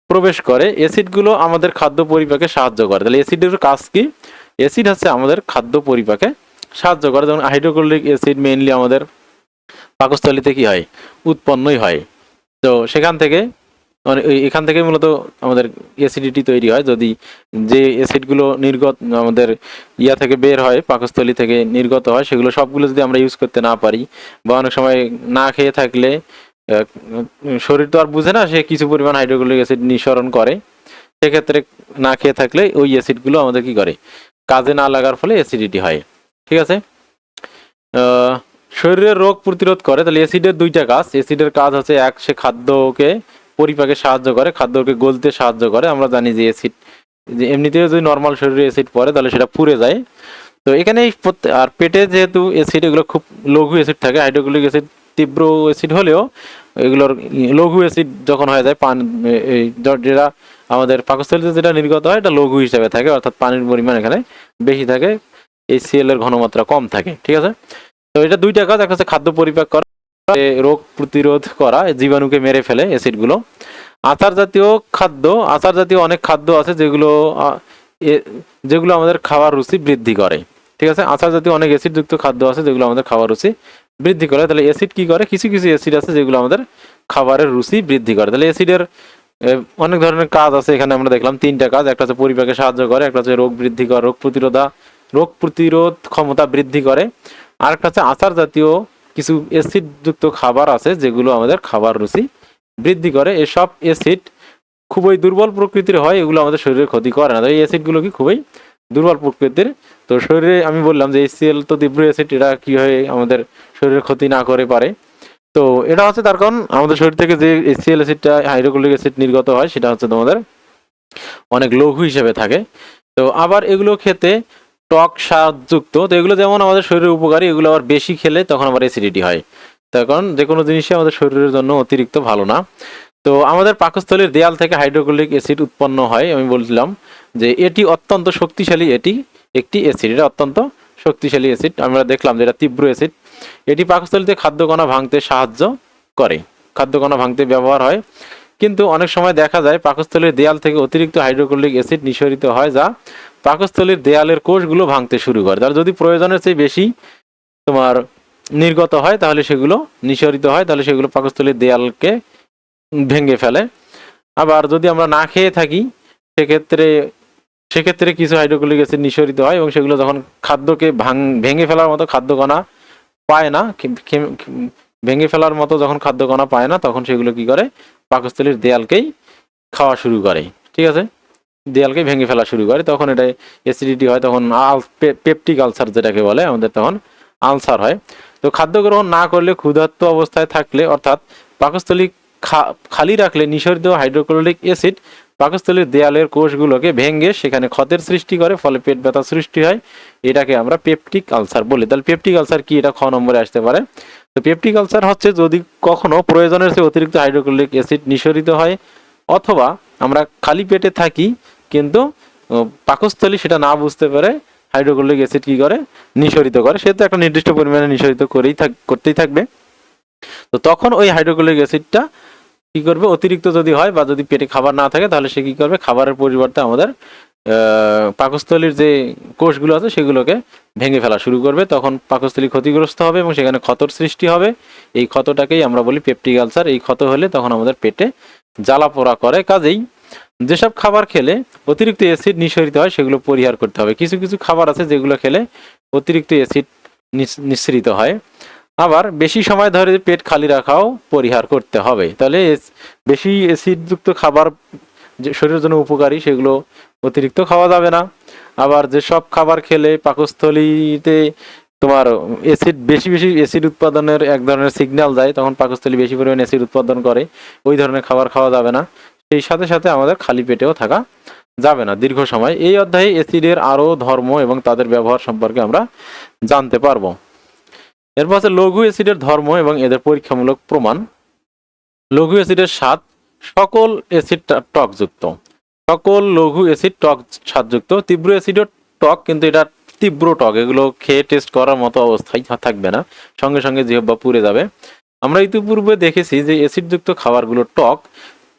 প্রবেশ করে। অ্যাসিডগুলো আমাদের খাদ্য পরিপাকে সাহায্য করে। তাহলে অ্যাসিডের কাজ কি? অ্যাসিড হচ্ছে আমাদের খাদ্য পরিপাকে সাহায্য করে। যেমন হাইড্রোক্লোরিক অ্যাসিড মেইনলি আমাদের পাকস্থলীতে কি হয়, উৎপন্নই হয়। তো সেখান থেকে মানে এখান থেকে মূলত আমাদের অ্যাসিডিটি তৈরি হয়। যদি যে অ্যাসিডগুলো নির্গত আমাদের ইয়া থেকে বের হয়, পাকস্থলী থেকে নির্গত হয়, সেগুলো সবগুলো যদি আমরা ইউজ করতে না পারি বা অনেক সময় না খেয়ে থাকলে শরীর তো আর বুঝে না, সে কিছু পরিমাণ হাইড্রোক্লোরিক অ্যাসিড নিঃসরণ করে। সেক্ষেত্রে না খেয়ে থাকলে ওই অ্যাসিডগুলো আমাদের কি করে, কাজে না লাগার ফলে অ্যাসিডিটি হয়। ঠিক আছে, শরীরের রোগ প্রতিরোধ করে। তাহলে অ্যাসিডের দুইটা কাজ। অ্যাসিডের কাজ হচ্ছে এক, সে খাদ্যকে পরিপাকে সাহায্য করে, খাদ্যকে গলতে সাহায্য করে। আমরা জানি যে অ্যাসিড যে এমনিতেও যদি নর্মাল শরীরে অ্যাসিড পড়ে তাহলে সেটা পুড়ে যায়। তো এখানে আর পেটে যেহেতু অ্যাসিড এগুলো খুব লঘু অ্যাসিড থাকে, হাইড্রোক্লোরিক অ্যাসিড তীব্র অ্যাসিড হলেও এগুলোর লঘু অ্যাসিড যখন হয়ে যায় পান, এই যেটা আমাদের পাকস্থলীতে যেটা নির্গত হয় এটা লঘু হিসেবে থাকে, অর্থাৎ পানির পরিমাণ এখানে বেশি থাকে, HCl এর ঘনমাত্রা কম থাকে। ঠিক আছে, তো এটা দুইটা কাজ, একটা হচ্ছে খাদ্য পরিপাক করা, রোগ প্রতিরোধ করা, জীবাণুকে মেরে ফেলে অ্যাসিডগুলো। আচার জাতীয় খাদ্য, আচার জাতীয় অনেক খাদ্য আছে যেগুলো যেগুলো আমাদের খাওয়ার রুচি বৃদ্ধি করে। ঠিক আছে, আচার জাতীয় অনেক অ্যাসিডযুক্ত খাদ্য আছে যেগুলো আমাদের খাওয়ার রুচি বৃদ্ধি করে। তাহলে অ্যাসিড কি করে, কিছু কিছু অ্যাসিড আছে যেগুলো আমাদের খাবারের রুচি বৃদ্ধি করে। তাহলে অ্যাসিডের অনেক ধরনের কাজ আছে, এখানে আমরা দেখলাম তিনটা কাজ। একটা হচ্ছে পরিপাকে সাহায্য করে, একটা হচ্ছে রোগ বৃদ্ধি করে, রোগ প্রতিরোধ ক্ষমতা বৃদ্ধি করে, আর একটা হচ্ছে আচার জাতীয় কিছু অ্যাসিড যুক্ত খাবার আছে যেগুলো আমাদের খাবার রুচি বৃদ্ধি করে। এসব অ্যাসিড খুবই দুর্বল প্রকৃতির হয়, এগুলো আমাদের শরীরে ক্ষতি করে না। এই অ্যাসিডগুলো কি খুবই দুর্বল প্রকৃতির। তো শরীরে আমি বললাম যে HCl তো তীব্র অ্যাসিড, এটা কি হয় আমাদের শরীরের ক্ষতি না করে পারে। তো এটা হচ্ছে তার কারণ, আমাদের শরীর থেকে যে HCl অ্যাসিডটা হাইড্রোক্লোরিক অ্যাসিড নির্গত হয় সেটা হচ্ছে তোমাদের অনেক লঘু হিসেবে থাকে। তো আবার এগুলো খেতে টক স্বাদযুক্ত, তো এগুলো যেমন আমাদের শরীরের উপকারী, এগুলো আবার বেশি খেলে তখন আবার অ্যাসিডিটি হয়। তার কারণ যে কোনো জিনিসই আমাদের শরীরের জন্য অতিরিক্ত ভালো না। তো আমাদের পাকস্থলীর দেয়াল থেকে হাইড্রোক্লোরিক অ্যাসিড উৎপন্ন হয়। আমি বলছিলাম যে এটি অত্যন্ত শক্তিশালী, এটি একটি অ্যাসিড, এটা অত্যন্ত শক্তিশালী অ্যাসিড। আমরা দেখলাম যে এটা তীব্র অ্যাসিড। এটি পাকস্থলীতে খাদ্যকণা ভাঙতে সাহায্য করে, খাদ্যকণা ভাঙতে ব্যবহার হয়। কিন্তু অনেক সময় দেখা যায় পাকস্থলীর দেয়াল থেকে অতিরিক্ত হাইড্রোক্লোরিক অ্যাসিড নিঃসরিত হয়, যা পাকস্থলীর দেয়ালের কোষগুলো ভাঙতে শুরু করে। তাহলে যদি প্রয়োজনের চেয়ে বেশি তোমার নির্গত হয় তাহলে সেগুলো নিঃসরিত হয়, তাহলে সেগুলো পাকস্থলীর দেয়ালকে ভেঙে ফেলে। আবার যদি আমরা না খেয়ে থাকি সেক্ষেত্রে কিছু হাইড্রোক্লোরিক অ্যাসিড নিঃসরিত হয় এবং সেগুলো যখন খাদ্যকে ভেঙে ফেলার মতো খাদ্যকণা পায় না, ভেঙে ফেলার মতো যখন খাদ্যকণা পায় না তখন সেগুলো কি করে, পাকস্থলীর দেয়ালকেই খাওয়া শুরু করে। ঠিক আছে, দেয়ালকেই ভেঙে ফেলা শুরু করে, তখন এটা অ্যাসিডিটি হয়, তখন পেপটিক আলসার যেটাকে বলে আমাদের তখন আলসার হয়। তো খাদ্য গ্রহণ না করলে, ক্ষুধার্ত অবস্থায় থাকলে, অর্থাৎ পাকস্থলী খালি রাখলে নিঃসরিত হাইড্রোক্লোরিক অ্যাসিড পাকস্থলীর দেয়ালের কোষগুলোকে ভেঙে সেখানে ক্ষতের সৃষ্টি করে, ফলে পেট ব্যথা সৃষ্টি হয়। এটাকে আমরা পেপটিক আলসার বলি। তাহলে পেপটিক আলসার কি, এটা খ নম্বরে আসতে পারে। তো পেপটিক আলসার হচ্ছে যদি কখনো প্রয়োজনের চেয়ে অতিরিক্ত হাইড্রোক্লোরিক অ্যাসিড নিঃসরিত হয়, অথবা আমরা খালি পেটে থাকি কিন্তু পাকস্থলী সেটা না বুঝতে পারে হাইড্রোক্লোরিক অ্যাসিড কি করে, নিঃসরিত করে। সে তো একটা নির্দিষ্ট পরিমাণে নিঃসরিত করতেই থাকবে। তো তখন ওই হাইড্রোক্লোরিক অ্যাসিডটা কি করবে, অতিরিক্ত যদি হয় বা যদি পেটে খাবার না থাকে তাহলে সে কি করবে, খাবারের পরিবর্তে আমাদের পাকস্থলীর যে কোষগুলো আছে সেগুলোকে ভেঙে ফেলা শুরু করবে। তখন পাকস্থলী ক্ষতিগ্রস্ত হবে এবং সেখানে ক্ষতর সৃষ্টি হবে। এই ক্ষতটাকেই আমরা বলি পেপটিক আলসার। এই ক্ষত হলে তখন আমাদের পেটে জ্বালা পোড়া করে। কাজেই যেসব খাবার খেলে অতিরিক্ত অ্যাসিড নিঃসরিত হয় সেগুলো পরিহার করতে হবে। কিছু কিছু খাবার আছে যেগুলো খেলে অতিরিক্ত অ্যাসিড নিঃসরিত হয়। আবার বেশি সময় ধরে পেট খালি রাখাও পরিহার করতে হবে। তাহলে বেশি অ্যাসিডযুক্ত খাবার যে শরীরের জন্য উপকারী সেগুলো অতিরিক্ত খাওয়া যাবে না। আবার যেসব খাবার খেলে পাকস্থলীতে তোমার অ্যাসিড বেশি বেশি অ্যাসিড উৎপাদনের এক ধরনের সিগন্যাল যায়, তখন পাকস্থলী বেশি পরিমাণে অ্যাসিড উৎপাদন করে, ওই ধরনের খাবার খাওয়া যাবে না। সেই সাথে সাথে আমাদের খালি পেটেও থাকা যাবে না দীর্ঘ সময়। এই অধ্যায়ে অ্যাসিডের আরও ধর্ম এবং তাদের ব্যবহার সম্পর্কে আমরা জানতে পারবো। এরপর আছে লঘু অ্যাসিডের ধর্ম এবং এদের পরীক্ষামূলক প্রমাণ। লঘু অ্যাসিডের স্বাদ, সকল অ্যাসিড টকযুক্ত, সকল লঘু অ্যাসিড টক স্বাদযুক্ত। তীব্র অ্যাসিডও টক, কিন্তু এটা তীব্র টক, এগুলো খেয়ে টেস্ট করার মতো অবস্থায় থাকবে না, সঙ্গে সঙ্গে জিহ্বা পুড়ে যাবে। আমরা ইতিপূর্বে দেখেছি যে অ্যাসিডযুক্ত খাবারগুলো টক,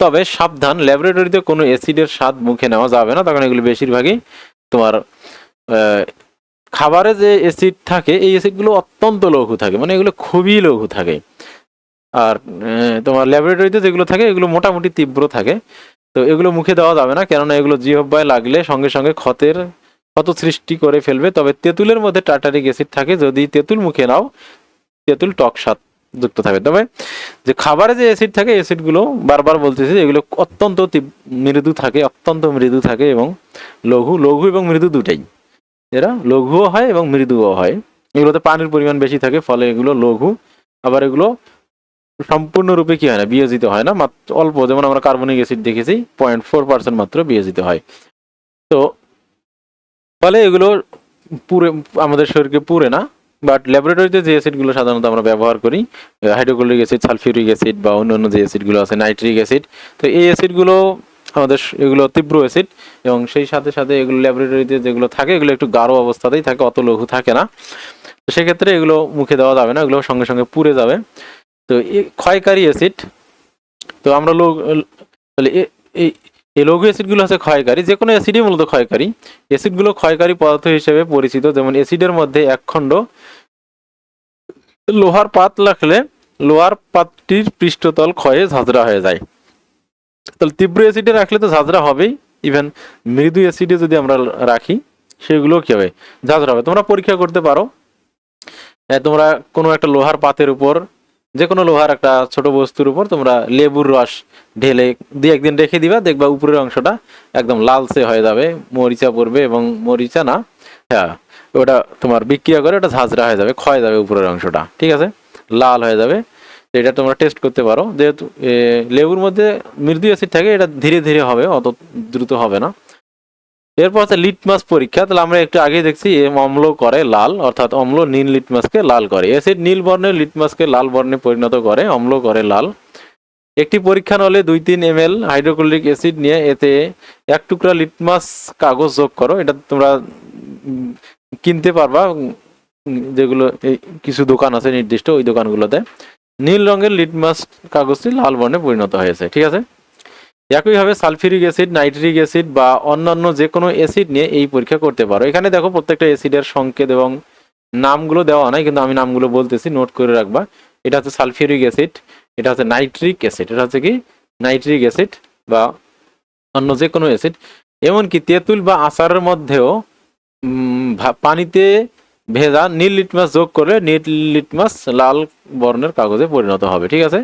তবে সাবধান, ল্যাবরেটরিতে কোনো অ্যাসিডের স্বাদ মুখে নেওয়া যাবে না, তখন এগুলো বেশিরভাগই তোমার খাবারে যে অ্যাসিড থাকে এই অ্যাসিডগুলো অত্যন্ত লঘু থাকে, মানে এগুলো খুবই লঘু থাকে। আর তোমার ল্যাবরেটরিতে যেগুলো থাকে এগুলো মোটামুটি তীব্র থাকে। তো এগুলো মুখে দেওয়া যাবে না, কেননা এগুলো জিহ্বায় লাগলে সঙ্গে সঙ্গে ক্ষত সৃষ্টি করে ফেলবে। তবে তেঁতুলের মধ্যে টার্টারিক অ্যাসিড থাকে, যদি তেঁতুল মুখে নাও তেঁতুল টক স্বাদ যুক্ত থাকবে। তবে যে খাবারে যে অ্যাসিড থাকে অ্যাসিডগুলো বারবার বলতেছি এগুলো অত্যন্ত মৃদু থাকে, অত্যন্ত মৃদু থাকে এবং লঘু এবং মৃদু দুটাই, এরা লঘুও হয় এবং মৃদুও হয়। এগুলোতে পানির পরিমাণ বেশি থাকে, ফলে এগুলো লঘু। আবার এগুলো সম্পূর্ণরূপে কি হয় না, বিয়োজিত হয় না, মাত্র অল্প, যেমন আমরা কার্বনিক অ্যাসিড দেখেছি 0.4% মাত্র বিয়োজিত হয়। তো ফলে এগুলো পুরে আমাদের শরীরকে পুরে না। বাট ল্যাবরেটরিতে যে অ্যাসিডগুলো সাধারণত আমরা ব্যবহার করি, হাইড্রোক্লোরিক অ্যাসিড, সালফিউরিক অ্যাসিড বা অন্যান্য যে অ্যাসিডগুলো আছে, নাইট্রিক অ্যাসিড, তো এই অ্যাসিডগুলো আমাদের এগুলো তীব্র অ্যাসিড এবং সেই সাথে সাথে এগুলো ল্যাবরেটরিতে যেগুলো থাকে এগুলো একটু গাঢ় অবস্থাতেই থাকে, অত লঘু থাকে না। তো সেক্ষেত্রে এগুলো মুখে দেওয়া যাবে না, এগুলো সঙ্গে সঙ্গে পুড়ে যাবে। তো ক্ষয়কারী অ্যাসিড, তো আমরা এই লঘু অ্যাসিডগুলো হচ্ছে ক্ষয়কারী, যে কোনো অ্যাসিডই মূলত ক্ষয়কারী। অ্যাসিডগুলো ক্ষয়কারী পদার্থ হিসেবে পরিচিত, যেমন অ্যাসিডের মধ্যে এক খণ্ড লোহার পাত রাখলে লোহার পাতটির পৃষ্ঠতল ক্ষয়ে ঝাঁঝরা হয়ে যায়। তাহলে তীব্র অ্যাসিডে রাখলে তো ঝাঁঝরা হবেই, ইভেন মৃদু অ্যাসিডে যদি আমরা রাখি সেগুলো কি হবে, ঝাঁঝরা হবে। তোমরা পরীক্ষা করতে পারো, তোমরা কোনো একটা লোহার পাতের উপর, যে কোনো লোহার একটা ছোট বস্তুর উপর তোমরা লেবুর রস ঢেলে দিয়ে একদিন রেখে দিবা, দেখবা উপরের অংশটা একদম লালচে হয়ে যাবে, মরিচা পড়বে, এবং মরিচা না, হ্যাঁ, ওটা তোমার বিক্রিয়া করে ওটা ঝাঁঝরা হয়ে যাবে, ক্ষয় যাবে উপরের অংশটা, ঠিক আছে, লাল হয়ে যাবে। এটা তোমরা টেস্ট করতে পারো, যেহেতু লেবুর মধ্যে মৃদু অ্যাসিড থাকে, এটা ধীরে ধীরে হবে, অত দ্রুত হবে না। এরপর হচ্ছে লিটমাস পরীক্ষা। তাহলে আমরা একটু আগে দেখছি অম্ল করে লাল, অর্থাৎ অম্ল নীল লিটমাসকে লাল করে, অ্যাসিড নীল বর্ণের লিটমাসকে লাল বর্ণে পরিণত করে, অম্ল করে লাল। একটি পরীক্ষা নলে 2-3 ml হাইড্রোক্লোরিক অ্যাসিড নিয়ে এতে 1 টুকরা লিটমাস কাগজ যোগ করো। এটা তোমরা কিনতে পারবা, যেগুলো কিছু দোকান আছে নির্দিষ্ট, ওই দোকানগুলোতে। নীল রঙের লিটমাস কাগজটি লাল বর্ণে পরিণত হয়েছে, ঠিক আছে। একইভাবে সালফিউরিক অ্যাসিড, নাইট্রিক অ্যাসিড বা অন্যান্য যে কোনো অ্যাসিড নিয়ে এই পরীক্ষা করতে পারো। এখানে দেখো প্রত্যেকটা অ্যাসিডের সংকেত এবং নামগুলো দেওয়া নাই, কিন্তু আমি নামগুলো বলতেছি, নোট করে রাখবা। এটা হচ্ছে সালফিউরিক অ্যাসিড, এটা হচ্ছে নাইট্রিক অ্যাসিড, এটা হচ্ছে কি নাইট্রিক অ্যাসিড বা অন্য যে কোনো অ্যাসিড। এমনকি তেঁতুল বা আচারের মধ্যেও পানিতে ভেজা নীল লিটমাস যোগ করলে নীল লিটমাস লাল বর্ণের কাগজে পরিণত হবে, ঠিক আছে।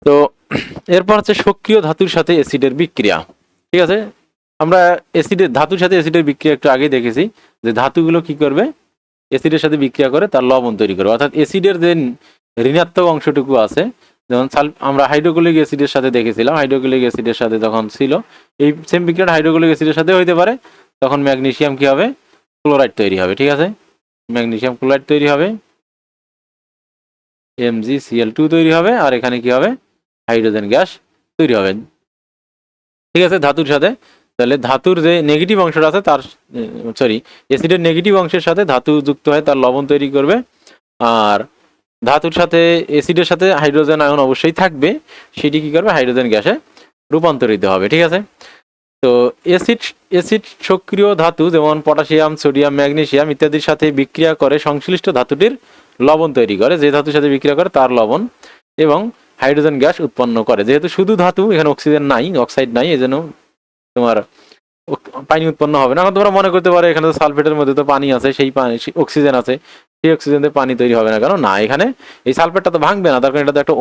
তো এরপর হচ্ছে সক্রিয় ধাতুর সাথে অ্যাসিডের বিক্রিয়া, ঠিক আছে। আমরা ধাতুর সাথে অ্যাসিডের বিক্রিয়া একটু আগে দেখেছি, যে ধাতুগুলো কি করবে, অ্যাসিডের সাথে বিক্রিয়া করে তার লবণ তৈরি করবে, অর্থাৎ অ্যাসিডের যে ঋণাত্মক অংশটুকু আছে, যেমন আমরা হাইড্রোক্লোরিক অ্যাসিডের সাথে দেখেছিলাম, হাইড্রোক্লোরিক অ্যাসিডের সাথে যখন ছিল এই সেম বিক্রিয়া হাইড্রোক্লোরিক অ্যাসিডের সাথে হইতে পারে, তখন ম্যাগনেসিয়াম কি হবে, ক্লোরাইড তৈরি হবে, ঠিক আছে, ম্যাগনেসিয়াম ক্লোরাইড তৈরি হবে, MgCl2 তৈরি হবে, আর এখানে কি হবে, হাইড্রোজেন গ্যাস তৈরি হবে, ঠিক আছে, ধাতুর সাথে। তাহলে ধাতুর যে নেগেটিভ অংশটা আছে তার অ্যাসিডের নেগেটিভ অংশের সাথে ধাতু যুক্ত হয়, তার লবণ তৈরি করবে। আর ধাতুর সাথে অ্যাসিডের সাথে হাইড্রোজেন আয়ন অবশ্যই থাকবে, সেটি কি করবে হাইড্রোজেন গ্যাসে রূপান্তরিত হবে। ঠিক আছে, তো অ্যাসিড অ্যাসিড সক্রিয় ধাতু যেমন পটাশিয়াম, সোডিয়াম, ম্যাগনেসিয়াম ইত্যাদির সাথে বিক্রিয়া করে সংশ্লিষ্ট ধাতুটির লবণ তৈরি করে, যে ধাতুর সাথে বিক্রিয়া করে তার লবণ, এবং হাইড্রোজেন গ্যাস উৎপন্ন করে। যেহেতু শুধু ধাতু, এখানে অক্সিজেন নাই, অক্সাইড নাই, এই জন্য তোমার পানি উৎপন্ন হবে না। এখন তোমরা মনে করতে পারো এখানে তো সালফেটের মধ্যে তো পানি আছে, সেই পানি অক্সিজেন আছে, সেই অক্সিজেন দিয়ে পানি তৈরি হবে না কেন? না, এখানে এই সালফেটটা তো ভাঙবে না, তার কারণ এটা তো একটা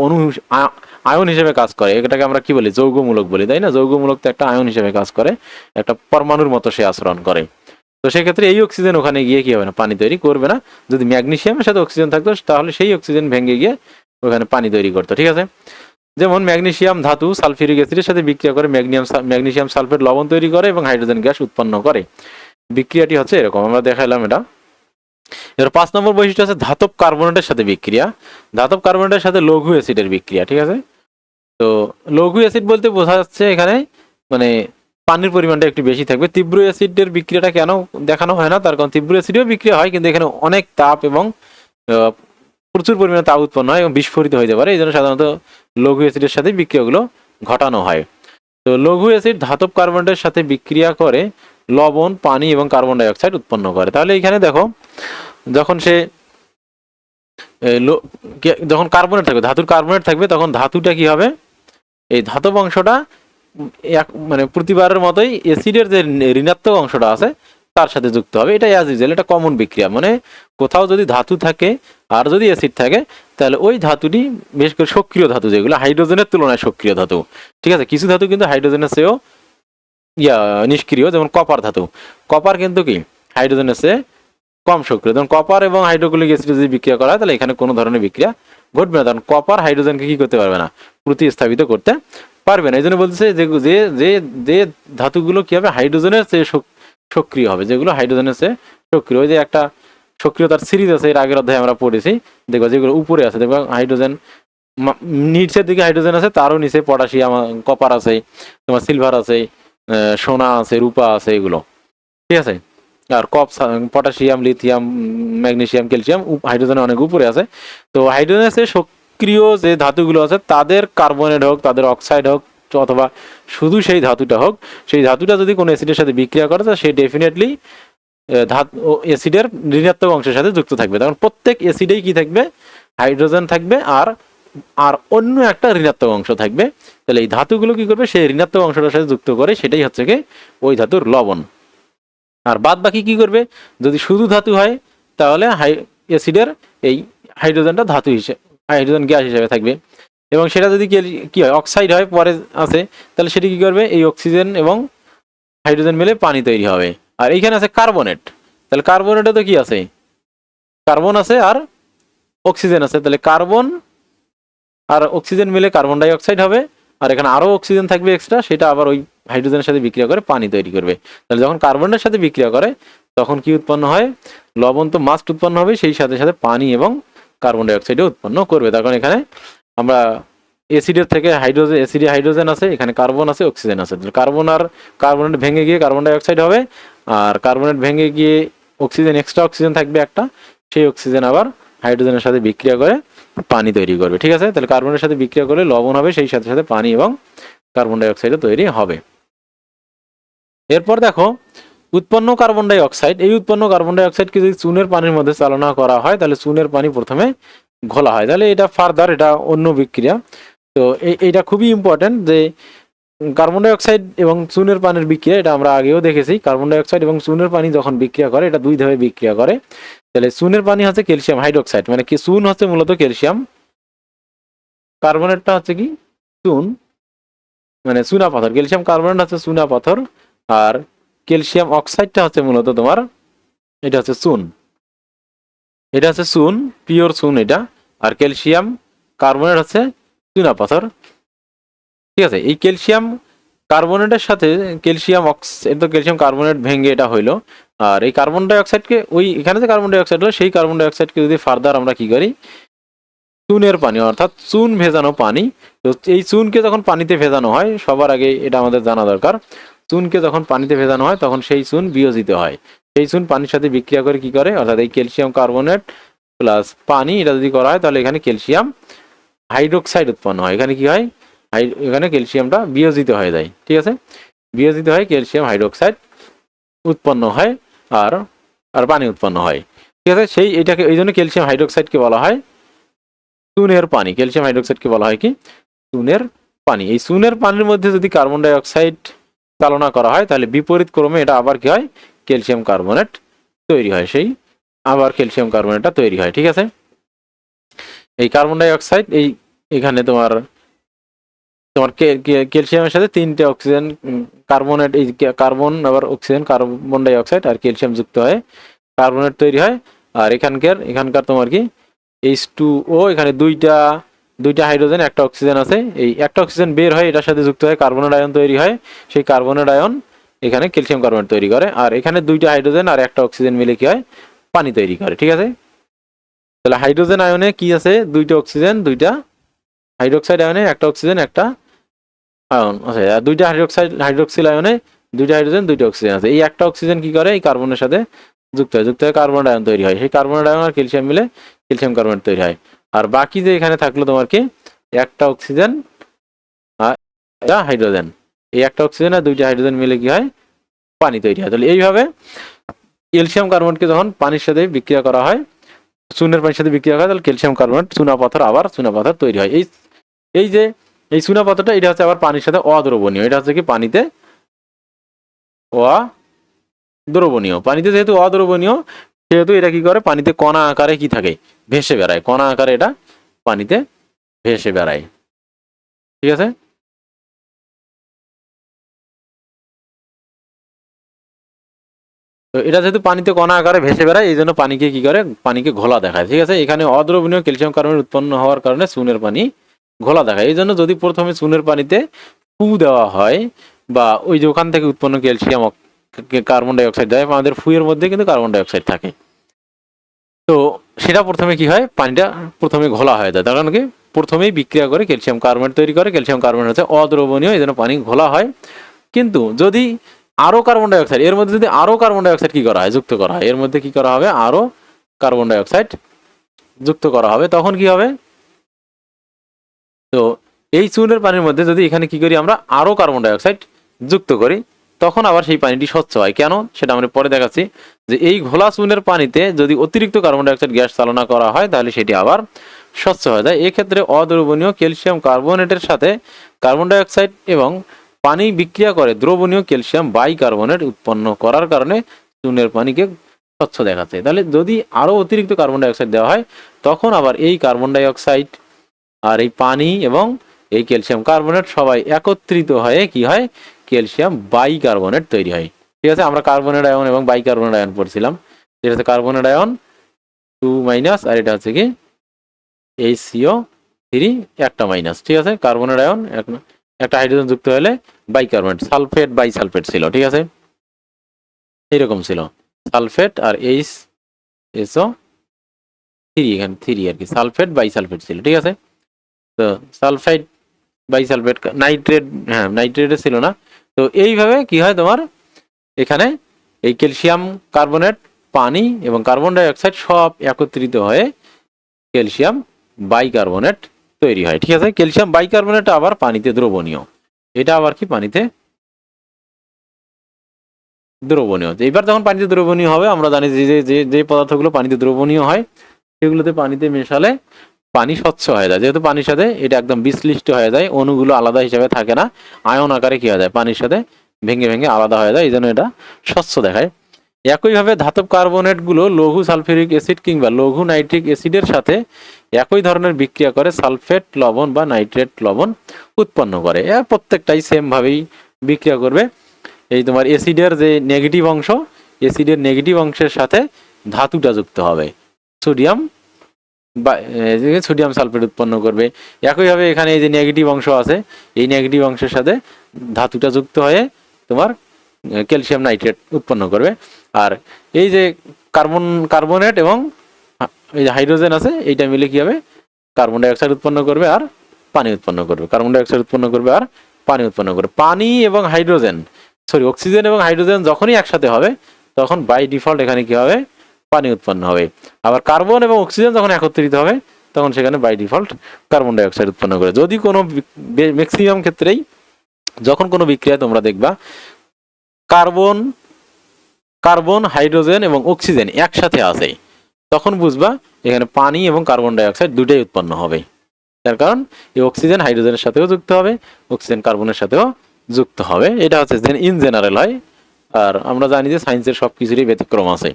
আয়ন হিসেবে কাজ করে। এটাকে আমরা কি বলি? যৌগমূলক বলি, তাই না? যৌগমূলক তো একটা আয়ন হিসেবে কাজ করে, একটা পরমাণুর মতো সে আচরণ করে। তো সেক্ষেত্রে এই অক্সিজেন ওখানে গিয়ে কি হবে না, পানি তৈরি করবে না। যদি ম্যাগনেসিয়ামের সাথে অক্সিজেন থাকতো তাহলে সেই অক্সিজেন ভেঙে গিয়ে ওখানে পানি তৈরি করতো। ঠিক আছে, যেমন ম্যাগনেসিয়াম ধাতু সালফিউরিক অ্যাসিডের সাথে বিক্রিয়া করে ম্যাগনেসিয়াম সালফেট লবণ তৈরি করে এবং হাইড্রোজেন গ্যাস উৎপন্ন করে। বিক্রিয়াটি হচ্ছে এরকম, আমরা দেখালাম এটা। এর 5 নম্বর বৈশিষ্ট্য আছে ধাতব কার্বনেটের সাথে বিক্রিয়া। ধাতব কার্বনেটের সাথে লঘু অ্যাসিডের বিক্রিয়া। ঠিক আছে, তো লঘু অ্যাসিড বলতে বোঝা যাচ্ছে এখানে মানে পানির পরিমাণটা একটু বেশি থাকবে। তীব্র অ্যাসিডের বিক্রিয়াটা কেন দেখানো হয় না? তার কারণ তীব্র অ্যাসিডেও বিক্রিয়া হয়, কিন্তু এখানে অনেক তাপ এবং প্রচুর পরিমাণে তাপ উৎপন্ন হয় এবং বিস্ফোরিত হয়ে যেতে পারে, এই জন্য সাধারণত লঘু অ্যাসিডের সাথে বিক্রিয়াগুলো ঘটানো হয়। তো লঘু অ্যাসিড ধাতব কার্বনেটের সাথে বিক্রিয়া করে লবণ, পানি এবং কার্বন ডাই অক্সাইড উৎপন্ন করে। তাহলে এখানে দেখো, যখন সে যখন কার্বনেট থাকবে, ধাতুর কার্বনেট থাকবে, তখন ধাতুটা কি হবে? এই ধাতব অংশটা মানে প্রতিবারের মতোই অ্যাসিডের যে ঋণাত্মক অংশটা আছে তার সাথে যুক্ত হবে। এটা অ্যাজ ইউজুয়াল, এটা কমন বিক্রিয়া। মানে কোথাও যদি ধাতু থাকে আর যদি অ্যাসিড থাকে, তাহলে ওই ধাতুটি বিশেষ করে সক্রিয় ধাতু, যেগুলো হাইড্রোজেনের তুলনায় সক্রিয় ধাতু। ঠিক আছে, কিছু ধাতু কিন্তু হাইড্রোজেনের চেয়েও নিষ্ক্রিয়, যেমন কপার ধাতু। কপার কিন্তু কি হাইড্রোজেনের চেয়ে কম সক্রিয়। যেমন কপার এবং হাইড্রোক্লোরিক অ্যাসিড যদি বিক্রিয়া করা হয়, তাহলে এখানে কোনো ধরনের বিক্রিয়া ঘটবে না, কারণ কপার হাইড্রোজেনকে কি করতে পারবে না, প্রতিস্থাপিত করতে পারবে না। এই জন্য বলতেছে যে যে যে যে ধাতুগুলো কি হবে, হাইড্রোজেনের চেয়ে সক্রিয় হবে, যেগুলো হাইড্রোজেনের চেয়ে সক্রিয়। ওই যে একটা সক্রিয়তার সিরিজ আছে, এর আগের অধ্যায়ে আমরা পড়েছি, দেখবো যেগুলো উপরে আছে, দেখবো হাইড্রোজেন নিচের দিকে হাইড্রোজেন আছে, তারও নিচে পটাশিয়াম, কপার আছে, তোমার সিলভার আছে, সোনা আছে, রূপা আছে, এগুলো। ঠিক আছে, আর পটাশিয়াম, লিথিয়াম, ম্যাগনেসিয়াম, ক্যালসিয়াম হাইড্রোজেনের অনেক উপরে আছে। তো হাইড্রোজেনের চেয়ে সক্রিয় যে ধাতুগুলো আছে, তাদের কার্বনেট হোক, তাদের অক্সাইড হোক, অথবা শুধু সেই ধাতুটা হোক, সেই ধাতুটা যদি কোনো অ্যাসিডের সাথে বিক্রিয়া করে, তা সে ডেফিনেটলি অ্যাসিডের ঋণাত্মক অংশের সাথে যুক্ত থাকবে। তখন প্রত্যেক অ্যাসিডেই কি থাকবে? হাইড্রোজেন থাকবে, আর আর অন্য একটা ঋণাত্মক অংশ থাকবে। তাহলে এই ধাতুগুলো কি করবে? সেই ঋণাত্মক অংশটার সাথে যুক্ত করে, সেটাই হচ্ছে কি ওই ধাতুর লবণ। আর বাদ বাকি কি করবে? যদি শুধু ধাতু হয়, তাহলে অ্যাসিডের এই হাইড্রোজেনটা ধাতু হিসেবে, হাইড্রোজেন গ্যাস হিসেবে থাকবে। এবং সেটা যদি কি হয়, অক্সাইড হয় পরে আছে, তাহলে সেটি কি করবে? এই অক্সিজেন এবং হাইড্রোজেন মিলে পানি তৈরি হবে। আর এইখানে আছে কার্বনেট, তাহলে কার্বনেটে তো কি আছে? কার্বন আছে আর অক্সিজেন আছে, তাহলে কার্বন আর অক্সিজেন মিলে কার্বন ডাই অক্সাইড হবে, আর এখানে আরো অক্সিজেন থাকবে এক্সট্রা, সেটা আবার ওই হাইড্রোজেনের সাথে বিক্রিয়া করে পানি তৈরি করবে। তাহলে যখন কার্বনের সাথে বিক্রিয়া করে, তখন কি উৎপন্ন হয়? লবণ তো মাস্ট উৎপন্ন হবে, সেই সাথে সাথে পানি এবং কার্বন ডাই অক্সাইডও উৎপন্ন করবে। তখন এখানে আমরা অ্যাসিডের থেকে হাইড্রোজেন, অ্যাসিডে হাইড্রোজেন আছে, এখানে কার্বন আছে, অক্সিজেন আছে। কার্বন আর কার্বনেট ভেঙে গিয়ে কার্বন ডাই অক্সাইড হবে, আর কার্বনেট ভেঙে গিয়ে অক্সিজেন, এক্সট্রা অক্সিজেন থাকবে একটা, সেই অক্সিজেন আবার হাইড্রোজেনের সাথে বিক্রিয়া করে পানি তৈরি করবে। ঠিক আছে, তাহলে কার্বনের সাথে বিক্রিয়া করলে লবণ হবে, সেই সাথে সাথে পানি এবং কার্বন ডাই অক্সাইডও তৈরি হবে। এরপর দেখো উৎপন্ন কার্বন ডাই অক্সাইড। এই উৎপন্ন কার্বন ডাই অক্সাইডকে যদি চুনের পানির মধ্যে চালনা করা হয়, তাহলে চুনের পানি প্রথমে ঘোলা হয়, তাহলে এটা ফার্দার এটা অন্য বিক্রিয়া। তো এইটা খুবই ইম্পর্টেন্ট যে কার্বন ডাই অক্সাইড এবং চুনের পানির বিক্রিয়া, এটা আমরা আগেও দেখেছি। কার্বন ডাই অক্সাইড এবং চুনের পানি যখন বিক্রিয়া করে, এটা দুই ধাপে বিক্রিয়া করে। তাহলে চুনের পানি হচ্ছে ক্যালসিয়াম হাইড্রোক্সাইড, মানে কি চুন হচ্ছে মূলত ক্যালসিয়াম, কার্বনেটটা হচ্ছে কি চুন, মানে চুনা পাথর। ক্যালসিয়াম কার্বনেট হচ্ছে চুনা পাথর, আর ক্যালসিয়াম অক্সাইডটা হচ্ছে মূলত তোমার, এটা হচ্ছে চুন, এটা হচ্ছে চুন, পিওর চুন এটা। আর ক্যালসিয়াম কার্বনেট হচ্ছে চুনা পাথর। ঠিক আছে, এই ক্যালসিয়াম কার্বনেটের সাথে ক্যালসিয়াম ক্যালসিয়াম কার্বনেট ভেঙে এটা হইলো। আর এই কার্বন ডাই অক্সাইডকে, ওই এখানে যে কার্বন ডাই অক্সাইড হলো, সেই কার্বন ডাই অক্সাইডকে যদি ফার্দার আমরা কি করি, চুনের পানি অর্থাৎ চুন ভেজানো পানি, তো এই চুনকে যখন পানিতে ভেজানো হয়, সবার আগে এটা আমাদের জানা দরকার, চুনকে যখন পানিতে ভেজানো হয়, তখন সেই চুন বিয়োজিত হয়। সেই চুন পানির সাথে বিক্রিয়া করে কি করে, অর্থাৎ এই ক্যালসিয়াম কার্বনেট প্লাস পানি, এটা যদি করা হয় তাহলে এখানে ক্যালসিয়াম হাইড্রোক্সাইড উৎপন্ন হয়। এখানে কি হয়, এখানে ক্যালসিয়ামটা বিয়োজিত হয়ে যায়, ঠিক আছে, বিয়োজিত হয় ক্যালসিয়াম হাইড্রোক্সাইড উৎপন্ন হয় আর আর পানি উৎপন্ন হয়, ঠিক আছে। সেই এটাকে এই জন্য ক্যালসিয়াম হাইড্রোক্সাইডকে বলা হয় চুনের পানি। ক্যালসিয়াম হাইড্রোক্সাইডকে বলা হয় কি, চুনের পানি। এই চুনের পানির মধ্যে যদি কার্বন ডাই অক্সাইড চালনা করা হয় তাহলে বিপরীত ক্রমে এটা আবার কি হয়, ক্যালসিয়াম কার্বনেট তৈরি হয়, সেই আবার ক্যালসিয়াম কার্বনেটটা তৈরি হয়, ঠিক আছে। এই কার্বন ডাই অক্সাইড এখানে তোমার তোমার ক্যালসিয়ামের সাথে 3টে অক্সিজেন কার্বনেট, এই কার্বন আবার অক্সিজেন, কার্বন ডাই অক্সাইড আর ক্যালসিয়াম যুক্ত হয় কার্বনেট তৈরি হয়। আর এখানকার তোমার কি H2O, এখানে দুইটা হাইড্রোজেন একটা অক্সিজেন আছে, এই একটা অক্সিজেন বের হয়, এটার সাথে যুক্ত হয় কার্বনের আয়ন তৈরি হয়, সেই কার্বনের আয়ন এখানে ক্যালসিয়াম কার্বনেট তৈরি করে। আর এখানে দুইটা হাইড্রোজেন আর একটা অক্সিজেন মিলে কি হয়, পানি তৈরি করে, ঠিক আছে। তাহলে হাইড্রোজেন আয়নে কি আছে, দুইটা অক্সিজেন, দুইটা হাইড্রোক্সাইড আয়নে একটা অক্সিজেন একটা আয়ন আছে, আর দুইটা হাইড্রোক্সিল আয়নে দুইটা হাইড্রোজেন দুইটা অক্সিজেন আছে। এই একটা অক্সিজেন কি করে, এই কার্বনের সাথে যুক্ত হয় কার্বন আয়ন তৈরি হয়, সেই কার্বন আয়ন আর ক্যালসিয়াম মিলে ক্যালসিয়াম কার্বনেট তৈরি হয়। আর বাকি যে এখানে থাকলো তোমার কি, একটা অক্সিজেন আর একটা হাইড্রোজেন, এই একটা অক্সিজেন আর দুইটা হাইড্রোজেন মিলে কি হয়, পানি তৈরি হয়। তাহলে এইভাবে ক্যালসিয়াম কার্বনেটকে যখন পানির সাথে বিক্রিয়া করা হয়, চুনের পানির সাথে বিক্রিয়া হয়, তাহলে ক্যালসিয়াম কার্বনেট চুনাপাথর, আবার চুনাপাথর তৈরি হয়। এই যে এই চুনাপাথরটা, এটা হচ্ছে আবার পানির সাথে অদ্রবণীয়, এটা হচ্ছে কি পানিতে অদ্রবণীয়। পানিতে যেহেতু অদ্রবণীয় সেহেতু এটা কি করে, পানিতে কণা আকারে কি থাকে, ভেসে বেড়ায়, কণা আকারে এটা পানিতে ভেসে বেড়ায়, ঠিক আছে। তো এটা যেহেতু পানিতে কণা আকারে ভেসে বেড়ায়, এই জন্য পানিকে কি করে, পানিকে ঘোলা দেখায়, ঠিক আছে। এখানে অদ্রবণীয় ক্যালসিয়াম কার্বনেট উৎপন্ন হওয়ার কারণে চুনের পানি ঘোলা দেখায়। এই জন্য যদি প্রথমে চুনের পানিতে ফু দেওয়া হয়, বা ওই যে ওখান থেকে উৎপন্ন ক্যালসিয়াম কার্বন ডাই অক্সাইড দেয়, আমাদের ফুয়ের মধ্যে কিন্তু কার্বন ডাই অক্সাইড থাকে, তো সেটা প্রথমে কি হয়, পানিটা প্রথমে ঘোলা হয়ে যায়, তার কারণ কি প্রথমেই বিক্রিয়া করে ক্যালসিয়াম কার্বনেট তৈরি করে, ক্যালসিয়াম কার্বনেট হচ্ছে অদ্রবণীয়, এই জন্য পানি ঘোলা হয়। কিন্তু যদি আরো কার্বন ডাই অক্সাইড এর মধ্যে, যদি আরো কার্বন ডাই অক্সাইড কি করা হয়, যুক্ত করা হয়, এর মধ্যে কি করা হবে, আরো কার্বন ডাই অক্সাইড যুক্ত করা হবে, তখন কি হবে, তো এই চুনের পানির মধ্যে যদি এখানে কি করি, আমরা আরো কার্বন ডাই অক্সাইড যুক্ত করি, তখন আবার সেই পানিটি স্বচ্ছ হয়। কেন, সেটা আমরা পরে দেখাচ্ছি। যে এই ঘোলা চুনের পানিতে যদি অতিরিক্ত কার্বন ডাই অক্সাইড গ্যাস চালনা করা হয়, তাহলে সেটি আবার স্বচ্ছ হয়ে যায়। এক্ষেত্রে অদ্রবণীয় ক্যালসিয়াম কার্বনেটের সাথে কার্বন ডাই অক্সাইড এবং পানি বিক্রিয়া করে দ্রবণীয় ক্যালসিয়াম বাইকার্বনেট উৎপন্ন করার কারণে চুনের পানিকে স্বচ্ছ দেখাচ্ছে। তাহলে যদি আরো অতিরিক্ত কার্বন ডাই অক্সাইড দেওয়া হয়, তখন আবার এই কার্বন ডাই অক্সাইড আর এই পানি এবং এই ক্যালসিয়াম কার্বনেট সবাই একত্রিত হয়ে কি হয়, ক্যালসিয়াম বাইকার্বনেট তৈরি হয়, ঠিক আছে। আমরা কার্বনেট আয়ন এবং বাইকার্বনেট আয়ন পড়ছিলাম, যেটা হচ্ছে কার্বনেট আয়ন 2 আর এটা হচ্ছে কি HCO3 একটা মাইনাস, ঠিক আছে। কার্বনেট আয়ন একটা হাইড্রোজেন যুক্ত হলে বাইকার্বনেট, সালফেট বাইসালফেট ছিল, ঠিক আছে, এইরকম ছিল, সালফেট আর HSO3, এখানে 3 আর কি, সালফেট বাইসালফেট ছিল, ঠিক আছে। তো সালফাইড বাইসালফেট, নাইট্রেট, হ্যাঁ নাইট্রেটে ছিল না। তো এইভাবে কি হয় তোমার, এখানে এই ক্যালসিয়াম কার্বনেট, পানি এবং কার্বন ডাই অক্সাইড সব একত্রিত হয়ে ক্যালসিয়াম বাইকার্বনেট তৈরি হয়, ঠিক আছে। ক্যালসিয়াম বাইকার্বনেট আবার পানিতে দ্রবণীয়, এটা আবার কি পানিতে দ্রবণীয়। এবার যখন পানিতে দ্রবণীয় হবে, আমরা জানি যে পদার্থগুলো পানিতে দ্রবণীয় হয়, সেগুলোতে পানিতে মেশালে পানি স্বচ্ছ হয়ে যায়, যেহেতু পানির সাথে এটা একদম বিশ্লিষ্ট হয়ে যায়, অণুগুলো আলাদা হিসাবে থাকে না, আয়ন আকারে কি হয়ে যায়, পানির সাথে ভেঙে ভেঙে আলাদা হয়ে যায়, এই জন্য এটা স্বচ্ছ দেখায়। একইভাবে ধাতব কার্বনেটগুলো লঘু সালফিউরিক অ্যাসিড কিংবা লঘু নাইট্রিক অ্যাসিডের সাথে একই ধরনের বিক্রিয়া করে সালফেট লবণ বা নাইট্রেট লবণ উৎপন্ন করে। প্রত্যেকটাই সেম ভাবেই বিক্রিয়া করবে। এই তোমার অ্যাসিডের যে নেগেটিভ অংশ, অ্যাসিডের নেগেটিভ অংশের সাথে ধাতুটা যুক্ত হবে, সোডিয়াম বা সোডিয়াম সালফেট উৎপন্ন করবে। একইভাবে এখানে এই যে নেগেটিভ অংশ আছে, এই নেগেটিভ অংশের সাথে ধাতুটা যুক্ত হয়ে তোমার ক্যালসিয়াম নাইট্রেট উৎপন্ন করবে। আর এই যে কার্বনেট এবং এই যে হাইড্রোজেন আছে, এইটা মিলে কি হবে, কার্বন ডাই অক্সাইড উৎপন্ন করবে আর পানি উৎপন্ন করবে, কার্বন ডাই অক্সাইড উৎপন্ন করবে আর পানি উৎপন্ন করবে। পানি এবং হাইড্রোজেন, অক্সিজেন এবং হাইড্রোজেন যখনই একসাথে হবে, তখন বাই ডিফল্ট এখানে কি হবে, পানি উৎপন্ন হবে। আবার কার্বন এবং অক্সিজেন যখন একত্রিত হবে তখন সেখানে by default carbon dioxide উৎপন্ন করে। যদি কোনো ম্যাক্সিমাম ক্ষেত্রেই যখন কোনো বিক্রিয়া তোমরা দেখবা কার্বন কার্বন হাইড্রোজেন এবং অক্সিজেন একসাথে আছে, তখন বুঝবা এখানে পানি এবং কার্বন ডাই অক্সাইড দুটাই উৎপন্ন হবে। তার কারণ এই অক্সিজেন হাইড্রোজেনের সাথেও যুক্ত হবে, অক্সিজেন কার্বনের সাথেও যুক্ত হবে। এটা হচ্ছে ইন জেনারেল হয়। আর আমরা জানি যে সায়েন্সের সব কিছুরই ব্যতিক্রম আছে।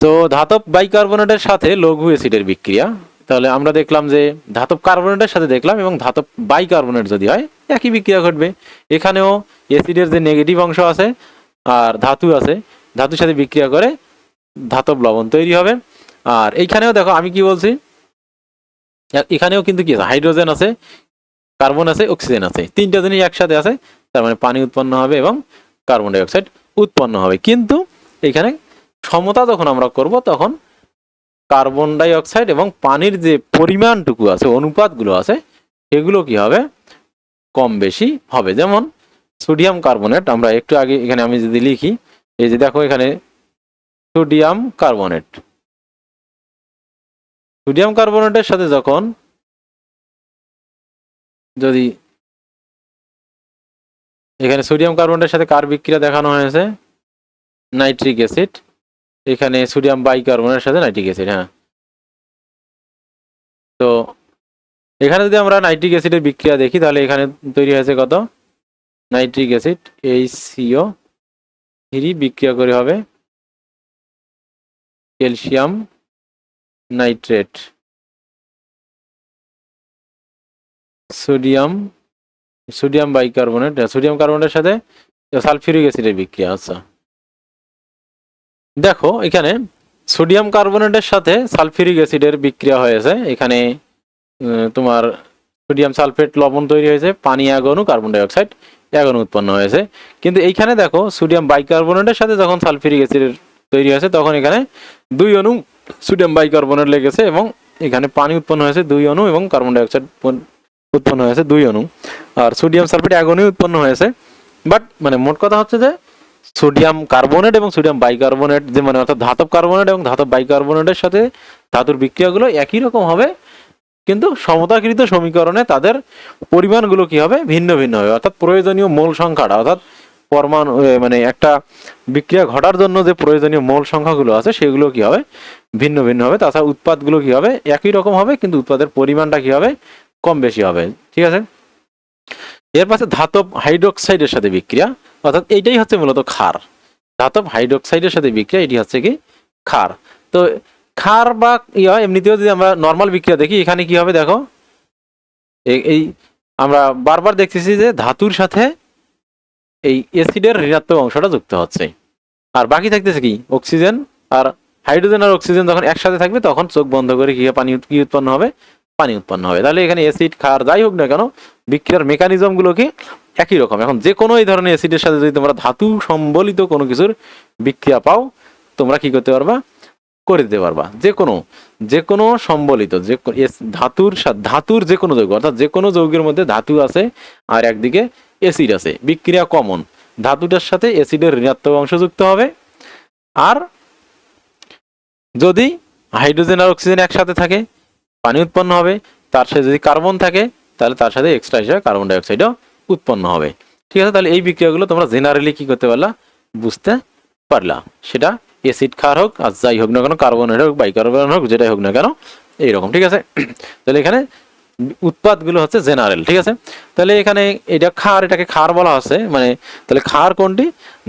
তো ধাতব বাইকার্বনেটের সাথে লঘু অ্যাসিডের বিক্রিয়া, তাহলে আমরা দেখলাম যে ধাতব কার্বনেটের সাথে দেখলাম এবং ধাতব বাইকার্বনেট যদি হয় একই বিক্রিয়া ঘটবে। এখানেও অ্যাসিডের যে নেগেটিভ অংশ আছে আর ধাতু আছে, ধাতুর সাথে বিক্রিয়া করে ধাতব লবণ তৈরি হবে। আর এইখানেও দেখো আমি কি বলছি, এখানেও কিন্তু কি আছে, হাইড্রোজেন আছে, কার্বন আছে, অক্সিজেন আছে, তিনটা জিনিস একসাথে আছে, তার মানে পানি উৎপন্ন হবে এবং কার্বন ডাই অক্সাইড উৎপন্ন হবে। কিন্তু এখানে সমতা যখন আমরা করব তখন কার্বন ডাই অক্সাইড এবং পানির যে পরিমাণটুকু আছে, অনুপাতগুলো আছে, এগুলো কি হবে, কম বেশি হবে। যেমন সোডিয়াম কার্বনেট, আমরা একটু আগে এখানে আমি যদি লিখি, এই যে দেখো এখানে সোডিয়াম কার্বনেট, সোডিয়াম কার্বনেটের সাথে যখন যদি এখানে সোডিয়াম কার্বনেটের সাথে কার বিক্রিয়া দেখানো হয়েছে, নাইট্রিক অ্যাসিড, এখানে সোডিয়াম বাইকার্বনেটের সাথে নাইট্রিক অ্যাসিড। হ্যাঁ, তো এখানে যদি আমরা নাইট্রিক অ্যাসিডের বিক্রিয়া দেখি তাহলে এখানে তৈরি হয়েছে কত, নাইট্রিক অ্যাসিড HCO3 বিক্রিয়া করে হবে calcium nitrate, sodium bicarbonate, sodium কার্বনেটের সাথে সালফিউরিক অ্যাসিডের বিক্রিয়া। আচ্ছা দেখো এখানে সোডিয়াম কার্বনেটের সাথে সালফিউরিক অ্যাসিডের বিক্রিয়া হয়েছে। এখানে তোমার সোডিয়াম সালফেট লবণ তৈরি হয়েছে, পানি 1 অণু, কার্বন ডাই অক্সাইড 1 অণু উৎপন্ন হয়েছে। কিন্তু এইখানে দেখো সোডিয়াম বাইকার্বনেটের সাথে যখন সালফিউরিক অ্যাসিডের তৈরি হয়েছে তখন এখানে 2 অণু সোডিয়াম বাইকার্বনেট লেগেছে এবং এখানে পানি উৎপন্ন হয়েছে 2 অণু এবং কার্বন ডাই অক্সাইড উৎপন্ন হয়েছে 2 অণু, আর সোডিয়াম সালফেট 1 অণু উৎপন্ন হয়েছে। বাট মানে মোট কথা হচ্ছে যে সোডিয়াম কার্বনেট এবং সোডিয়াম বাইকার্বনেট, যে মানে অর্থাৎ ধাতব কার্বনেট এবং ধাতব বাইকার্বনেটের সাথে ধাতুর বিক্রিয়াগুলো একই রকম হবে, কিন্তু সমতাকৃত সমীকরণে তাদের পরিমাণগুলো কি হবে, ভিন্ন ভিন্ন হবে। অর্থাৎ প্রয়োজনীয় মোল সংখ্যাটা, অর্থাৎ পরমাণু মানে একটা বিক্রিয়া ঘটার জন্য যে প্রয়োজনীয় মোল সংখ্যাগুলো আছে সেগুলো কি হবে, ভিন্ন ভিন্ন হবে। তাছাড়া উৎপাদগুলো কি হবে, একই রকম হবে, কিন্তু উৎপাদের পরিমাণটা কি হবে, কম বেশি হবে। ঠিক আছে, এর পাশে ধাতব হাইড্রোক্সাইডের সাথে বিক্রিয়া, অর্থাৎ এইটাই হচ্ছে মূলত ক্ষার। ধাতব হাইড্রোক্সাইডের সাথে বিক্রিয়া, এটি হচ্ছে কি ক্ষার। তো ক্ষার বা এমনিতেও যদি আমরা নর্মাল বিক্রিয়া দেখি, এখানে কি হবে দেখো, এই আমরা বারবার দেখতেছি যে ধাতুর সাথে এই অ্যাসিডের ঋণাত্মক অংশটা যুক্ত হচ্ছে, আর বাকি থাকতেছে কি অক্সিজেন। আর হাইড্রোজেন আর অক্সিজেন যখন একসাথে থাকবে তখন চোখ বন্ধ করে কি পানি কি উৎপন্ন হবে, পানি উৎপন্ন হবে। তাহলে এখানে অ্যাসিড ক্ষার যাই হোক না কেন, বিক্রিয়ার মেকানিজম গুলো কি একই রকম। এখন যে কোনো এই ধরনের অ্যাসিডের সাথে যদি তোমরা ধাতু সম্বলিত কোনো কিছুর বিক্রিয়া পাও, তোমরা কি করতে পারবা, করে দিতে পারবা। যে কোনো সম্বলিত যে ধাতুর যে কোনো যৌগ, অর্থাৎ যে কোনো যৌগের মধ্যে ধাতু আছে আর একদিকে অ্যাসিড আছে, বিক্রিয়া কমন, ধাতুটার সাথে অ্যাসিডের ঋণাত্মক অংশ যুক্ত হবে। আর যদি হাইড্রোজেন আর অক্সিজেন একসাথে থাকে পানি উৎপন্ন হবে, তার সাথে যদি কার্বন থাকে তাহলে তার সাথে এক্সট্রা হিসেবে কার্বন ডাই অক্সাইডও উৎপন্ন হবে। ঠিক আছে, তাহলে এই বিক্রিয়াগুলো তোমরা জেনারেলি কি করতে পারলা, বুঝতে পারলা। সেটা অ্যাসিড ক্ষার হোক আর যাই হোক না কেন, কার্বনের হোক বাইকার্বন হোক, যেটাই হোক না কেন, এইরকম। ঠিক আছে, তাহলে এখানে উৎপাদগুলো হচ্ছে জেনারেল। ঠিক আছে, তাহলে এখানে এটা ক্ষার, এটাকে ক্ষার বলা হচ্ছে, মানে তাহলে ক্ষার কোনটি,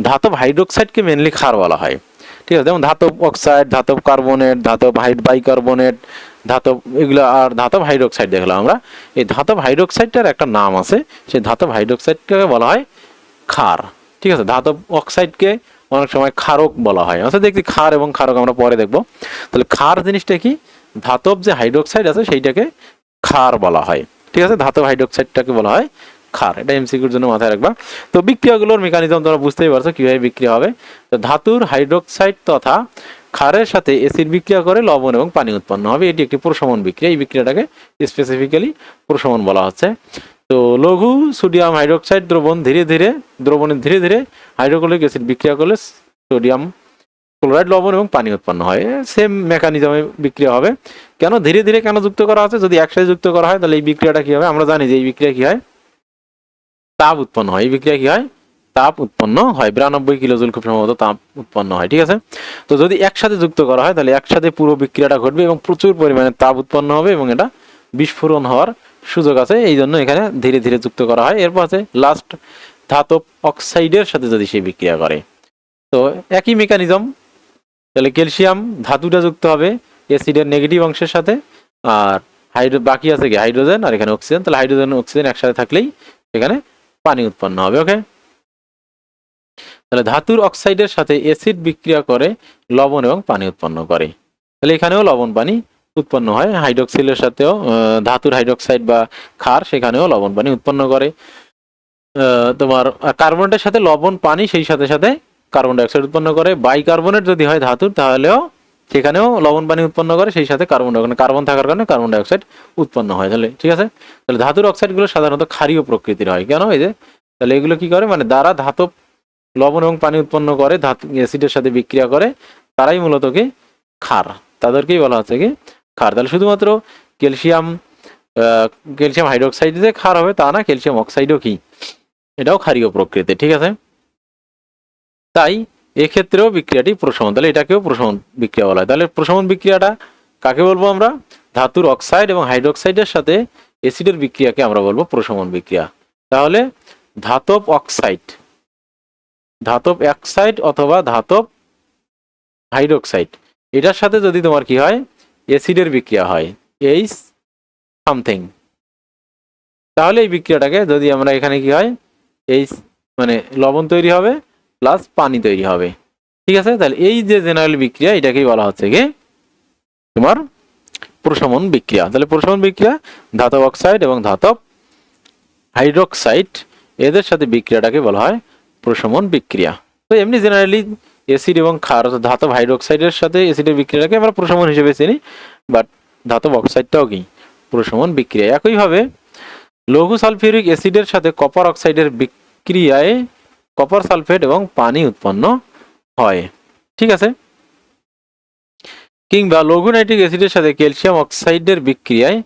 ধাতব হাইড্রোক্সাইডকে মেনলি ক্ষার বলা হয়। ঠিক আছে, যেমন ধাতব অক্সাইড, ধাতব কার্বনেট, ধাতব বাইকার্বনেট, ধাতব এগুলো, আর ধাতব হাইড্রোক্সাইড দেখলাম আমরা। এই ধাতব হাইড্রোক্সাইডটার একটা নাম আছে, সেই ধাতব হাইড্রোক্সাইডকে বলা হয় ক্ষার। ঠিক আছে, ধাতব অক্সাইডকে অনেক সময় ক্ষারক বলা হয়। আচ্ছা দেখছি ক্ষার এবং ক্ষারক আমরা পরে দেখবো। তাহলে ক্ষার জিনিসটা কি, ধাতব যে হাইড্রোক্সাইড আছে সেইটাকে ক্ষার বলা হয়। ঠিক আছে, ধাতব হাইড্রোক্সাইডটাকে বলা হয় ক্ষার। এটা এমসিকিউর জন্য মাথায় রাখবা। তো বিক্রিয়াগুলোর মেকানিজম তোমরা বুঝতেই পারছো কিভাবে বিক্রিয়া হবে। তো ধাতুর হাইড্রোক্সাইড তথা ক্ষারের সাথে অ্যাসিড বিক্রিয়া করে লবণ এবং পানি উৎপন্ন হবে। এটি একটি প্রশমন বিক্রিয়া। এই বিক্রিয়াটাকে স্পেসিফিক্যালি প্রশমন বলা হচ্ছে। তো লঘু সোডিয়াম হাইড্রোক্সাইড দ্রবণের ধীরে ধীরে হাইড্রোক্লোরিক অ্যাসিড বিক্রিয়া করলে ক্লোরাইড, লবণ এবং পানি উৎপন্ন হয়। সেম মেকানিজমে বিক্রিয়া হবে। কেন ধীরে ধীরে কেন যুক্ত করা আছে? যদি একসাথে যুক্ত করা হয় তাহলে এই বিক্রিয়াটা কি হবে? আমরা জানি যে এই বিক্রিয়া কি হয়, তাপ উৎপন্ন হয়। এই বিক্রিয়া কি হয়? তাপ উৎপন্ন হয়। 92 কিলোজুল খুব সম্ভবত তাপ উৎপন্ন হয়। ঠিক আছে, তো যদি একসাথে যুক্ত করা হয় তাহলে একসাথে পুরো বিক্রিয়াটা ঘটবে এবং প্রচুর পরিমাণে তাপ উৎপন্ন হবে এবং এটা বিস্ফোরণ হওয়ার সুযোগ আছে। এই জন্য এখানে ধীরে ধীরে যুক্ত করা হয়। এরপর আছে লাস্ট, ধাতব অক্সাইডের সাথে যদি সে বিক্রিয়া করে, তো একই মেকানিজম। তাহলে ক্যালসিয়াম ধাতুটা যুক্ত হবে অ্যাসিডের নেগেটিভ অংশের সাথে, আর বাকি আছে কি হাইড্রোজেন আর এখানে অক্সিজেন। তাহলে হাইড্রোজেন অক্সিজেন একসাথে থাকলেই এখানে পানি উৎপন্ন হবে। ওকে, তাহলে ধাতুর অক্সাইডের সাথে অ্যাসিড বিক্রিয়া করে লবণ এবং পানি উৎপন্ন করে। তাহলে এখানেও লবণ পানি উৎপন্ন হয়। হাইড্রোক্সিলের সাথেও ধাতুর হাইড্রোক্সাইড বা ক্ষার, সেখানেও লবণ পানি উৎপন্ন করে। তোমার কার্বনেটের সাথে লবণ পানি সেই সাথে সাথে কার্বন ডাইঅক্সাইড উৎপন্ন করে। বাইকার্বনেট যদি হয় ধাতুর, তাহলেও সেখানেও লবণ পানি উৎপন্ন করে সেই সাথে কার্বন থাকার কারণে কার্বন ডাইঅক্সাইড উৎপন্ন হয়। তাহলে ঠিক আছে, তাহলে ধাতুর অক্সাইডগুলো সাধারণত ক্ষারীয় প্রকৃতির হয়। কেন? এই যে তাহলে এগুলো কি করে, মানে দ্বারা ধাতব লবণ এবং পানি উৎপন্ন করে, ধাতু অ্যাসিডের সাথে বিক্রিয়া করে, তারাই মূলত কি ক্ষার, তাদেরকেই বলা হচ্ছে কি ক্ষার। তাহলে শুধুমাত্র ক্যালসিয়াম ক্যালসিয়াম হাইড্রোক্সাইড যে ক্ষার হবে তা না, ক্যালসিয়াম অক্সাইডও কি এটাও ক্ষারীয় প্রকৃতির। ঠিক আছে, তাই এক্ষেত্রেও বিক্রিয়াটি প্রশমন, তাহলে এটাকেও প্রশমন বিক্রিয়া বলা হয়। তাহলে প্রশমন বিক্রিয়াটা কাকে বলবো আমরা? ধাতুর অক্সাইড এবং হাইড্রোক্সাইডের সাথে অ্যাসিডের বিক্রিয়াকে আমরা বলবো প্রশমন বিক্রিয়া। তাহলে ধাতব অক্সাইড অথবা ধাতব হাইড্রোক্সাইড, এটার সাথে যদি তোমার কি হয় অ্যাসিডের বিক্রিয়া হয় এইচ সামথিং, তাহলে এই বিক্রিয়াটাকে যদি আমরা এখানে কি হয় এইচ মানে লবণ তৈরি হবে প্লাস পানি তৈরি হবে। ঠিক আছে, তাহলে এই যে জেনারেল বিক্রিয়া এটাকেই বলা হচ্ছে কি তোমার প্রশমন বিক্রিয়া। তাহলে প্রশমন বিক্রিয়া ধাতব অক্সাইড এবং ধাতব হাইড্রোক্সাইড এদের সাথে বিক্রিয়াটাকে বলা হয় প্রশমন বিক্রিয়া। তো এমনি জেনারেলি অ্যাসিড এবং ক্ষার ধাতব হাইড্রোক্সাইডের সাথে অ্যাসিডের বিক্রিয়াটাকে আমরা প্রশমন হিসেবে চিনি, বাট ধাতব অক্সাইডটাও কি প্রশমন বিক্রিয়া। একইভাবে লঘু সালফিউরিক অ্যাসিডের সাথে কপার অক্সাইডের বিক্রিয়ায় কপার সালফেট এবং পানি উৎপন্ন হয়। ঠিক আছে, কিংবা লঘু নাইট্রিক অ্যাসিডের সাথে ক্যালসিয়াম অক্সাইডের বিক্রিয়ায়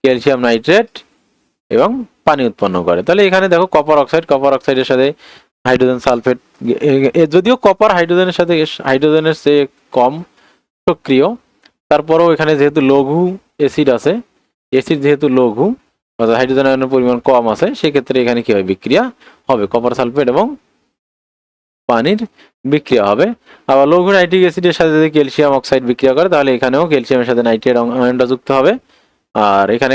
ক্যালসিয়াম নাইট্রেট এবং পানি উৎপন্ন করে। তাহলে এখানে দেখো কপার অক্সাইডের সাথে হাইড্রোজেন সালফেট, যদিও কপার হাইড্রোজেনের চেয়ে কম সক্রিয়, তারপরেও এখানে যেহেতু লঘু অ্যাসিড আছে, অ্যাসিড যেহেতু লঘু অর্থাৎ হাইড্রোজেন আয়নের পরিমাণ কম আছে, সেক্ষেত্রে এখানে কি হয় বিক্রিয়া হবে, কপার সালফেট এবং পানির বিক্রিয়া হবে। আবার লঘু নাইট্রিক অ্যাসিডের সাথে যদি ক্যালসিয়াম অক্সাইড বিক্রিয়া করে তাহলে এখানেও ক্যালসিয়ামের সাথে নাইট্রেট আয়নটা যুক্ত হবে। আর এখানে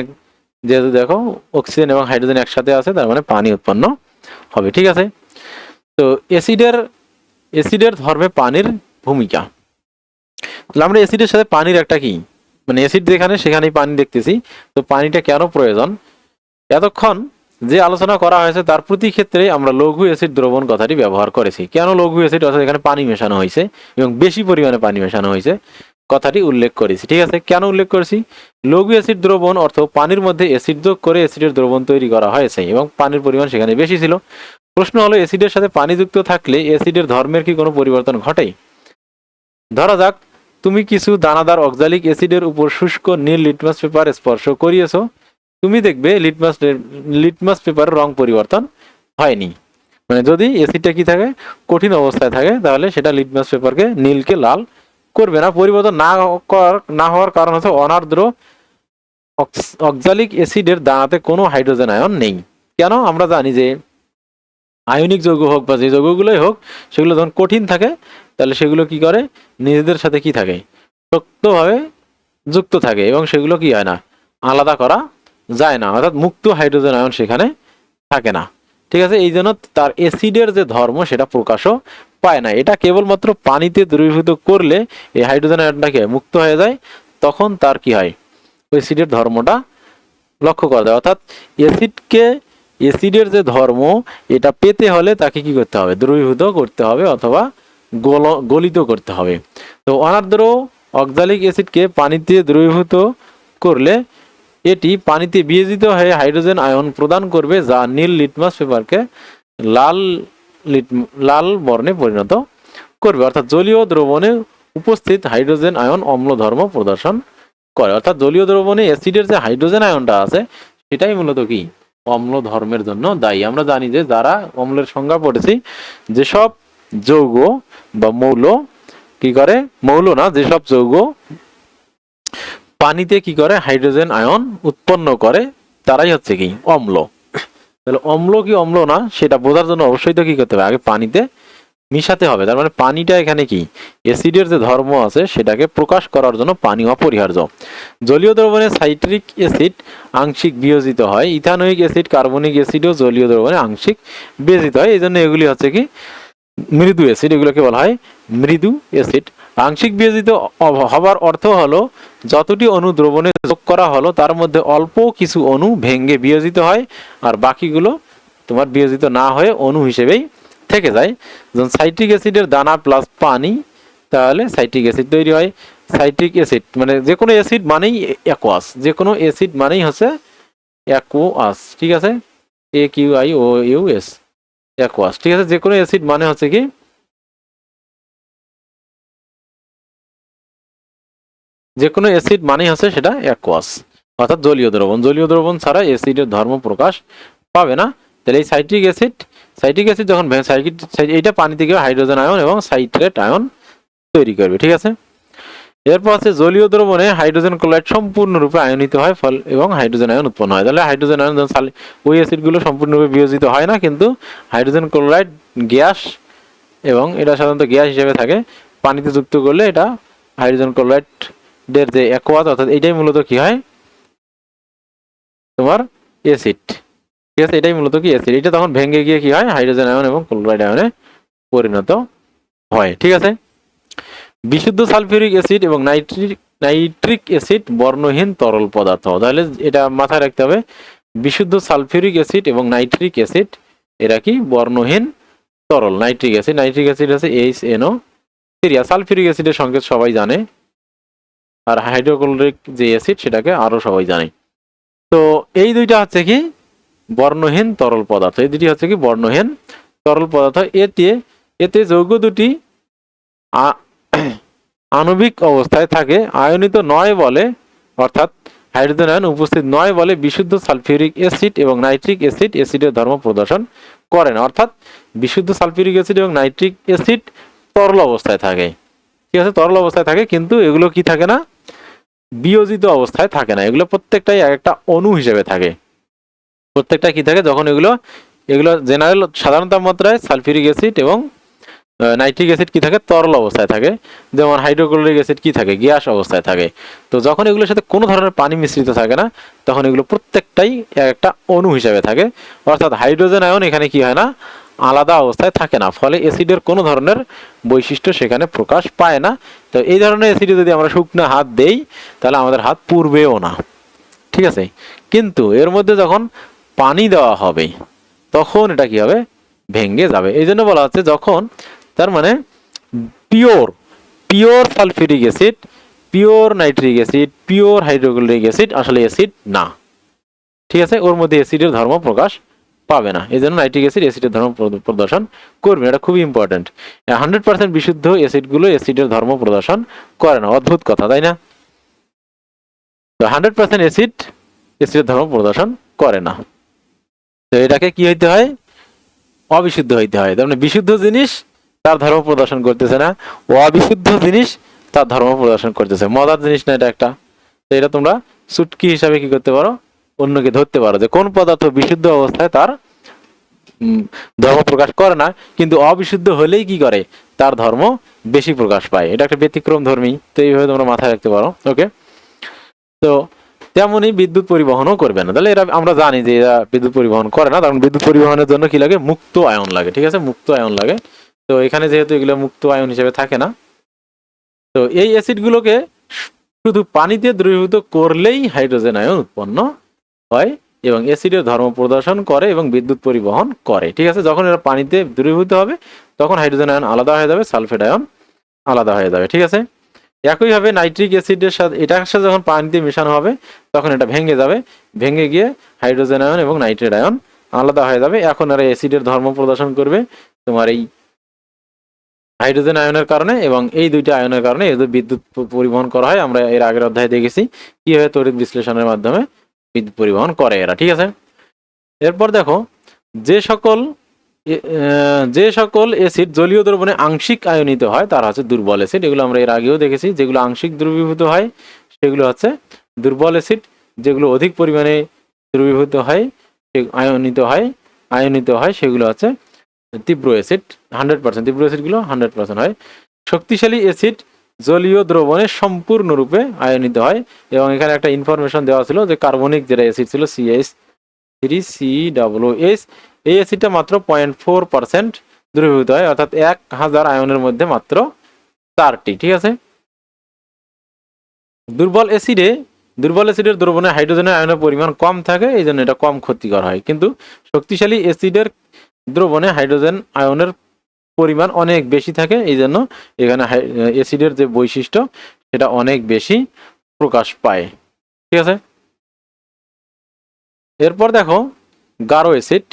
যেহেতু দেখো অক্সিজেন এবং হাইড্রোজেন একসাথে আছে, তার মানে পানি উৎপন্ন হবে। ঠিক আছে, তো অ্যাসিডের ধর্মে পানির ভূমিকা। তাহলে আমরা অ্যাসিডের সাথে পানির একটা কি মানে অ্যাসিড যেখানে সেখানেই পানি দেখতেছি, তো পানিটা কেন প্রয়োজন? এতক্ষণ যে আলোচনা করা হয়েছে তার প্রতি ক্ষেত্রে আমরা লঘু অ্যাসিড দ্রবণ কথাটি ব্যবহার করেছি। কেন লঘু অ্যাসিড অর্থাৎ এখানে পানি মেশানো হয়েছে এবং বেশি পরিমাণে পানি মেশানো হয়েছে কথাটি উল্লেখ করেছি। ঠিক আছে, কেন উল্লেখ করেছি? লঘু অ্যাসিড দ্রবণ অর্থ পানির মধ্যে অ্যাসিড যোগ করে অ্যাসিডের দ্রবণ তৈরি করা হয়েছে এবং পানির পরিমাণ সেখানে বেশি ছিল। প্রশ্ন হলো অ্যাসিডের সাথে পানি যুক্ত থাকলে অ্যাসিডের ধর্মের কি কোনো পরিবর্তন ঘটে? ধরা যাক তুমি কিছু দানাদার অক্সালিক অ্যাসিডের উপর শুষ্ক নীল লিটমাস পেপার স্পর্শ করিয়েছো, তুমি দেখবে লিটমাস পেপারের রং পরিবর্তন হয়নি। মানে যদি অ্যাসিডটা কি থাকে কঠিন অবস্থায় থাকে তাহলে সেটা লিটমাস পেপারকে নীলকে লাল করবে না। পরিবর্তন না হওয়ার কারণ হচ্ছে অনার্দ্র অক্সালিক অ্যাসিডের দানাতে কোনো হাইড্রোজেন আয়ন নেই। কেন? আমরা জানি যে আয়নিক যৌগ হোক বা যে যৌগগুলোই হোক, সেগুলো যখন কঠিন থাকে তাহলে সেগুলো কি করে নিজেদের সাথে কি থাকে শক্তভাবে যুক্ত থাকে এবং সেগুলো কি হয় না আলাদা করা যায় না, অর্থাৎ মুক্ত হাইড্রোজেন আয়ন সেখানে থাকে না। ঠিক আছে, এই জন্য তার অ্যাসিডের যে ধর্ম সেটা প্রকাশও পায় না। এটা কেবলমাত্র পানিতে দ্রবীভূত করলে এই হাইড্রোজেন আয়নটা কি হয় মুক্ত হয়ে যায়, তখন তার কি হয় অ্যাসিডের ধর্মটা লক্ষ্য করা যায়। অর্থাৎ অ্যাসিডের যে ধর্ম এটা পেতে হলে তাকে কি করতে হবে দ্রবীভূত করতে হবে অথবা গলিত করতে হবে। তো অনার্দ্র অক্সালিক অ্যাসিডকে পানিতে দ্রবীভূত করলে এটি পানিতে বিয়োজিত হয়ে হাইড্রোজেন আয়ন প্রদান করবে, যা নীল লিটমাস পেপারকে লাল বর্ণে পরিণত করবে। অর্থাৎ জলীয় দ্রবণে উপস্থিত হাইড্রোজেন আয়ন অম্ল ধর্ম প্রদর্শন করে। অর্থাৎ জলীয় দ্রবণে অ্যাসিডের যে হাইড্রোজেন আয়নটা আছে সেটাই মূলত কি অম্ল ধর্মের জন্য দায়ী। আমরা জানি যে যারা অম্লের সংজ্ঞা পড়েছি, যেসব যৌগ বা মৌল কি করে, মৌল না, যেসব যৌগ পানিতে কি করে হাইড্রোজেন আয়ন উৎপন্ন করে তারাই হচ্ছে কি অম্ল। তাহলে অম্ল কি অম্ল না সেটা বোঝার জন্য অবশ্যই তো কি করতে হবে, আগে পানিতে মিশাতে হবে। তার মানে পানিটা এখানে কি অ্যাসিডের যে ধর্ম আছে সেটাকে প্রকাশ করার জন্য পানি অপরিহার্য। জলীয় দ্রবণে সাইট্রিক অ্যাসিড আংশিক বিয়োজিত হয়, ইথানোয়িক অ্যাসিড কার্বনিক অ্যাসিডও জলীয় দ্রবণে আংশিক বিয়োজিত হয়, এই জন্য এগুলি হচ্ছে কি মৃদু অ্যাসিড, এগুলোকে বলা হয় মৃদু অ্যাসিড। আংশিক বিয়োজিত হবার অর্থ হলো যতটি অণু দ্রবণে যোগ করা হলো তার মধ্যে অল্প কিছু অণু ভেঙে বিয়োজিত হয় আর বাকিগুলো তোমার বিয়োজিত না হয়ে অণু হিসেবেই থেকে যায়। যখন সাইট্রিক অ্যাসিডের দানা প্লাস পানি, তাহলে সাইট্রিক অ্যাসিড তৈরি হয়। সাইট্রিক অ্যাসিড মানে যে কোনো অ্যাসিড মানেই অ্যাকোয়াস, যে কোনো অ্যাসিড মানেই হচ্ছে অ্যাকোয়াস, ঠিক আছে, AQUOUS, অ্যাকোয়াস, ঠিক আছে। যে কোনো অ্যাসিড মানে হচ্ছে কি যে কোনো অ্যাসিড মানেই হচ্ছে সেটা অ্যাকোয়াস, অর্থাৎ জলীয় দ্রবণ। জলীয় দ্রবণ ছাড়া অ্যাসিডের ধর্ম প্রকাশ পাবে না। তাহলে এই সাইট্রিক অ্যাসিড যখন এইটা পানি থেকে হাইড্রোজেন আয়ন এবং সাইট্রেট আয়ন তৈরি করবে, ঠিক আছে। এরপর আছে জলীয় দ্রবণে হাইড্রোজেন ক্লোরাইড সম্পূর্ণরূপে আয়নিত হয় ফল এবং হাইড্রোজেন আয়ন উৎপন্ন হয়। তাহলে হাইড্রোজেন আয়ন ওই অ্যাসিডগুলো সম্পূর্ণরূপে বিয়োজিত হয় না, কিন্তু হাইড্রোজেন ক্লোরাইড গ্যাস এবং এটা সাধারণত গ্যাস হিসেবে থাকে, পানিতে যুক্ত করলে এটা হাইড্রোজেন ক্লোরাইডের যে অ্যাকোয়াস, অর্থাৎ এটাই মূলত কি হয় তোমার অ্যাসিড, ঠিক আছে, এটাই মূলত কি অ্যাসিড। এটা তখন ভেঙে গিয়ে কি হয় হাইড্রোজেন আয়ন এবং ক্লোরাইড আয়নে পরিণত হয়, ঠিক আছে। বিশুদ্ধ সালফিউরিক অ্যাসিড এবং নাইট্রিক অ্যাসিড বর্ণহীন তরল পদার্থ। তাহলে এটা মাথায় রাখতে হবে, বিশুদ্ধ সালফিউরিক অ্যাসিড এবং নাইট্রিক অ্যাসিড এরা কি বর্ণহীন তরল। নাইট্রিক অ্যাসিড হচ্ছে HNO3, সালফিউরিক অ্যাসিডের সংকেত সবাই জানে, আর হাইড্রোক্লোরিক যে অ্যাসিড সেটাকে আরো সবাই জানে। তো এই দুইটা হচ্ছে কি বর্ণহীন তরল পদার্থ, এই দুটি হচ্ছে কি বর্ণহীন তরল পদার্থ। এতে যৌগ দুটি আণবিক অবস্থায় থাকে, আয়নিত নয় বলে, অর্থাৎ হাইড্রোজেন আয়ন উপস্থিত নয় বলে বিশুদ্ধ সালফিউরিক অ্যাসিড এবং নাইট্রিক অ্যাসিড অ্যাসিডের ধর্ম প্রদর্শন করে না। অর্থাৎ বিশুদ্ধ সালফিউরিক অ্যাসিড এবং নাইট্রিক অ্যাসিড তরল অবস্থায় থাকে, ঠিক আছে, তরল অবস্থায় থাকে, কিন্তু এগুলো কি থাকে না বিয়োজিত অবস্থায় থাকে না, এগুলো প্রত্যেকটাই একটা অণু হিসেবে থাকে। প্রত্যেকটা কি থাকে যখন এগুলো জেনারেল সাধারণ তাপমাত্রায় সালফিউরিক অ্যাসিড এবং নাইট্রিক অ্যাসিড কি থাকে তরল অবস্থায় থাকে, যেমন হাইড্রোক্লোরিক অ্যাসিড কি থাকে গ্যাস অবস্থায় থাকে। তো যখন এগুলোর সাথে কোনো ধরনের পানি মিশ্রিত থাকে না তখন এগুলো প্রত্যেকটাই একটা অণু হিসেবে থাকে, অর্থাৎ হাইড্রোজেন আয়ন এখানে কি হয় না আলাদা অবস্থায় থাকে না, ফলে অ্যাসিডের কোনো ধরনের বৈশিষ্ট্য সেখানে প্রকাশ পায় না। তো এই ধরনের অ্যাসিডে যদি আমরা শুকনো হাত দেই তাহলে আমাদের হাত পুড়বেও না, ঠিক আছে। কিন্তু এর মধ্যে যখন পানি দেওয়া হবে তখন এটা কি হবে ভেঙে যাবে। এই জন্য বলা হচ্ছে যখন তার মানে pure sulphuric acid, pure nitric acid, pure hydrochloric acid আসলে অ্যাসিড না, ঠিক আছে, ওর মধ্যে অ্যাসিডের ধর্ম প্রকাশ পাবে না। এই জন্য নাইট্রিক অ্যাসিড অ্যাসিডের ধর্ম প্রদর্শন করবে না, এটা খুবই ইম্পর্টেন্ট। 100% বিশুদ্ধ অ্যাসিডগুলো অ্যাসিডের ধর্ম প্রদর্শন করে না, অদ্ভুত কথা তাই না। তো 100% অ্যাসিড অ্যাসিডের ধর্ম প্রদর্শন করে না, তো এটাকে কি হইতে হয় অবিশুদ্ধ হইতে হয়। তার মানে বিশুদ্ধ জিনিস তার ধর্ম প্রদর্শন করতেছে না, অবিশুদ্ধ জিনিস তার ধর্ম প্রদর্শন করতেছে, মজার জিনিস না এটা একটা। তো এটা তোমরা চুটকি হিসাবে কি করতে পারো অন্যকে ধরতে পারো যে কোন পদার্থ বিশুদ্ধ অবস্থায় তার ধর্ম প্রকাশ করে না, কিন্তু অবিশুদ্ধ হলেই কি করে তার ধর্ম বেশি প্রকাশ পায়, এটা একটা ব্যতিক্রম ধর্মী। তো এইভাবে তোমরা মাথায় রাখতে পারো, ওকে। তো তেমনই বিদ্যুৎ পরিবহনও করবে না। তাহলে এরা আমরা জানি যে এরা বিদ্যুৎ পরিবহন করে না, কারণ বিদ্যুৎ পরিবহনের জন্য কি লাগে মুক্ত আয়ন লাগে, ঠিক আছে, মুক্ত আয়ন লাগে। তো এখানে যেহেতু এগুলো মুক্ত আয়ন হিসেবে থাকে না, তো এই অ্যাসিডগুলোকে শুধু পানিতে দ্রবীভূত করলেই হাইড্রোজেন আয়ন উৎপন্ন হয় এবং অ্যাসিডের ধর্ম প্রদর্শন করে এবং বিদ্যুৎ পরিবহন করে, ঠিক আছে। যখন এরা পানিতে দ্রবীভূত হবে তখন হাইড্রোজেন আয়ন আলাদা হয়ে যাবে, সালফেট আয়ন আলাদা হয়ে যাবে, ঠিক আছে। একইভাবে নাইট্রিক অ্যাসিডের সাথে এটার সাথে যখন পানিতে মেশানো হবে তখন এটা ভেঙে যাবে, ভেঙে গিয়ে হাইড্রোজেন আয়ন এবং নাইট্রেট আয়ন আলাদা হয়ে যাবে। এখন এরা অ্যাসিডের ধর্ম প্রদর্শন করবে তোমার এই হাইড্রোজেন আয়নের কারণে এবং এই দুইটা আয়নের কারণে এদের বিদ্যুৎ পরিবহন করা হয়। আমরা এর আগের অধ্যায়ে দেখেছি কিভাবে তড়িৎ বিশ্লেষণের মাধ্যমে বিদ্যুৎ পরিবহন করে এরা, ঠিক আছে। এরপর দেখো যে সকল যে সকল অ্যাসিড জলীয় দ্রবণে আংশিক আয়নিত হয় তারা হচ্ছে দুর্বল অ্যাসিড। এগুলো আমরা এর আগেও দেখেছি। যেগুলো আংশিক দ্রবীভূত হয় সেগুলো হচ্ছে দুর্বল অ্যাসিড, যেগুলো অধিক পরিমাণে দ্রবীভূত হয় আয়নিত হয় সেগুলো হচ্ছে তীব্র অ্যাসিড। 100% তীব্র অ্যাসিডগুলো 100% হয়। শক্তিশালী অ্যাসিড জলীয় দ্রবণে সম্পূর্ণরূপে আয়নিত হয়। এবং এখানে একটা ইনফরমেশন দেওয়া ছিল যে কার্বনিক যেটা অ্যাসিড ছিল CH3COOH, এই অ্যাসিডটা মাত্র 0.4% দ্রবীভূত হয়, অর্থাৎ 1000 আয়নের মধ্যে মাত্র 4টি, ঠিক আছে। দুর্বল অ্যাসিডের দ্রবণে হাইড্রোজেনের আয়নের পরিমাণ কম থাকে, এই জন্য এটা কম ক্ষতিকর হয়। কিন্তু শক্তিশালী অ্যাসিডের দ্রবণে হাইড্রোজেন আয়নের পরিমাণ অনেক বেশি থাকে, এই জন্য এখানে অ্যাসিডের যে বৈশিষ্ট্য সেটা অনেক বেশি প্রকাশ পায়, ঠিক আছে। এরপর দেখো গাঢ় অ্যাসিড।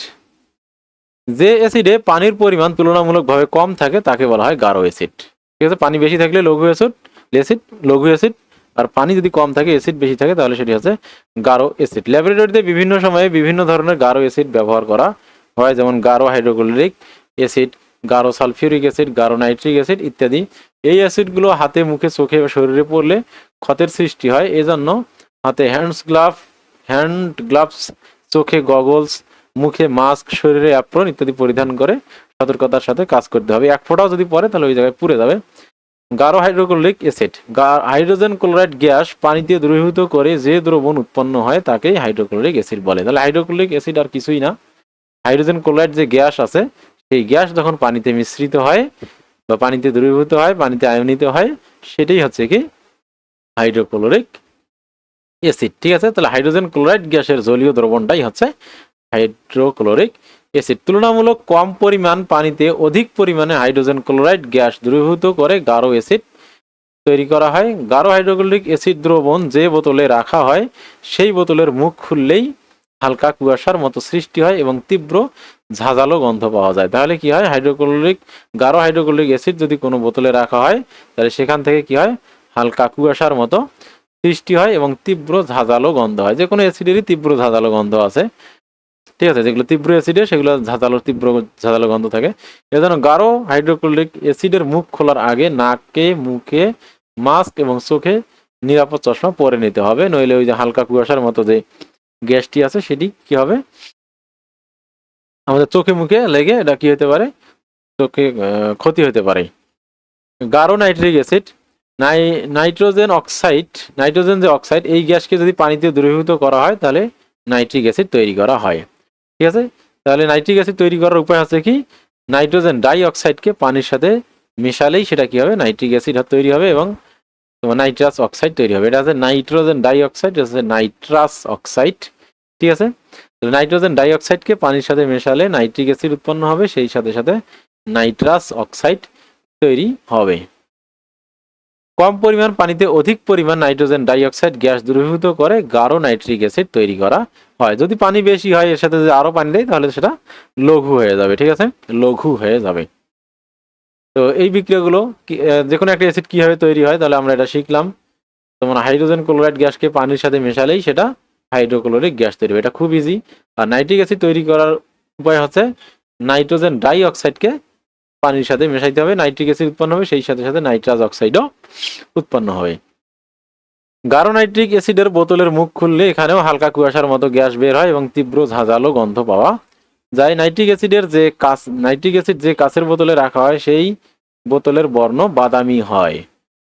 যে অ্যাসিডে পানির পরিমাণ তুলনামূলকভাবে কম থাকে তাকে বলা হয় গাঢ় অ্যাসিড, ঠিক আছে। পানি বেশি থাকলে লঘু অ্যাসিড, আর পানি যদি কম থাকে অ্যাসিড বেশি থাকে তাহলে সেটি হচ্ছে গাঢ় অ্যাসিড। ল্যাবরেটরিতে বিভিন্ন সময়ে বিভিন্ন ধরনের গাঢ় অ্যাসিড ব্যবহার করা হয়, যেমন গাঢ় হাইড্রোক্লোরিক অ্যাসিড, গাঢ় সালফিউরিক অ্যাসিড, গাঢ় নাইট্রিক অ্যাসিড ইত্যাদি। এই অ্যাসিডগুলো হাতে, মুখে, চোখে বা শরীরে পড়লে ক্ষতের সৃষ্টি হয়। এজন্য হাতে হ্যান্ড গ্লাভস, চোখে গগলস, মুখে মাস্ক, শরীরে অ্যাপ্রন ইত্যাদি পরিধান করে সতর্কতার সাথে কাজ করতে হবে। এক ফোঁটাও যদি পড়ে তাহলে ওই জায়গায় পুড়ে যাবে। গাঢ় hydrochloric acid, hydrogen chloride gas পানিতে দ্রবীভূত করে যে দ্রবণ উৎপন্ন হয় তাকেই হাইড্রোক্লোরিক অ্যাসিড বলে। তাহলে হাইড্রোক্লোরিক অ্যাসিড আর কিছুই না, হাইড্রোজেন ক্লোরাইড যে গ্যাস আছে সেই গ্যাস যখন পানিতে মিশ্রিত হয় বা পানিতে দ্রবীভূত হয়, পানিতে আয়নিত হয়, সেটাই হচ্ছে কি হাইড্রোক্লোরিক অ্যাসিড, ঠিক আছে। তাহলে হাইড্রোজেন ক্লোরাইড গ্যাসের জলীয় দ্রবণটাই হচ্ছে হাইড্রোক্লোরিক অ্যাসিড। তুলনামূলক কম পরিমাণ পানিতে অধিক পরিমাণে হাইড্রোজেন ক্লোরাইড গ্যাস দ্রবীভূত করে গাঢ় অ্যাসিড তৈরি করা হয়। গাঢ় হাইড্রোক্লোরিক অ্যাসিড দ্রবণ যে বোতলে রাখা হয় সেই বোতলের মুখ খুললেই হালকা কুয়াশার মতো সৃষ্টি হয় এবং তীব্র ঝাঁঝালো গন্ধ পাওয়া যায়। তাহলে কি হয়, গাঢ় হাইড্রোক্লোরিক অ্যাসিড যদি কোনো বোতলে রাখা হয় তাহলে সেখান থেকে কি হয়, হালকা কুয়াশার মতো সৃষ্টি হয় এবং তীব্র ঝাঁঝালো গন্ধ হয়। যে কোনো অ্যাসিডেরই তীব্র ঝাঁঝালো গন্ধ আছে, ঠিক আছে। যেগুলো তীব্র অ্যাসিডের সেগুলো তীব্র ঝাঁঝালো গন্ধ থাকে। এজন্য গাঢ় হাইড্রোক্লোরিক অ্যাসিডের মুখ খোলার আগে নাকে, মুখে, মাস্ক এবং চোখে নিরাপদ চশমা পরে নিতে হবে, নইলে ওই যে হালকা কুয়াশার মতো যে গ্যাসটি আছে সেটি কি হবে, আমাদের চোখে মুখে লেগে এটা কি হতে পারে, চোখে ক্ষতি হতে পারে। গাঢ় নাইট্রিক অ্যাসিড, নাইট্রোজেন যে অক্সাইড, এই গ্যাসকে যদি পানিতে দ্রবীভূত করা হয় তাহলে নাইট্রিক অ্যাসিড তৈরি করা হয়, ঠিক আছে। তাহলে নাইট্রিক অ্যাসিড তৈরি করার উপায় হচ্ছে কি, নাইট্রোজেন ডাই অক্সাইডকে পানির সাথে মেশালেই সেটা কি হবে, নাইট্রিক অ্যাসিড তৈরি হবে এবং নাইট্রাস অক্সাইড তৈরি হবে। এটা হচ্ছে নাইট্রোজেন ডাই অক্সাইড, এটা হচ্ছে নাইট্রাস অক্সাইড, ঠিক আছে। নাইট্রোজেন ডাই অক্সাইডকে পানির সাথে মেশালে নাইট্রিক অ্যাসিড উৎপন্ন হবে, সেই সাথে সাথে নাইট্রাস অক্সাইড তৈরি হবে। কম পরিমাণ পানিতে অধিক পরিমাণ নাইট্রোজেন ডাই অক্সাইড গ্যাস দ্রবীভূত করে গাঢ় নাইট্রিক অ্যাসিড তৈরি করা হয়। যদি পানি বেশি হয় এর সাথে যদি আরো পানি দেয় তাহলে সেটা লঘু হয়ে যাবে, ঠিক আছে, লঘু হয়ে যাবে। তো এই বিক্রিয়াগুলো যে কোনো একটা অ্যাসিড কিভাবে তৈরি হয় তাহলে আমরা এটা শিখলাম। তোমার হাইড্রোজেন ক্লোরাইড গ্যাসকে পানির সাথে মেশালেই সেটা হাইড্রোক্লোরিক গ্যাস তৈরি হবে, এটা খুব ইজি। আর নাইট্রিক অ্যাসিড তৈরি করার উপায় হচ্ছে নাইট্রোজেন ডাই অক্সাইডকে পানির সাথে মেশাইতে হবে, নাইট্রিক অ্যাসিড উৎপন্ন হবে, সেই সাথে সাথে নাইট্রাস অক্সাইডও উৎপন্ন হবে। গাঢ় নাইট্রিক অ্যাসিডের বোতলের মুখ খুললে এখানেও হালকা কুয়াশার মতো গ্যাস বের হয় এবং তীব্র ঝাঁঝালো গন্ধ পাওয়া যায়। নাইট্রিক অ্যাসিড যে কাঁচের বোতলে রাখা হয় সেই বোতলের বর্ণ বাদামি হয়।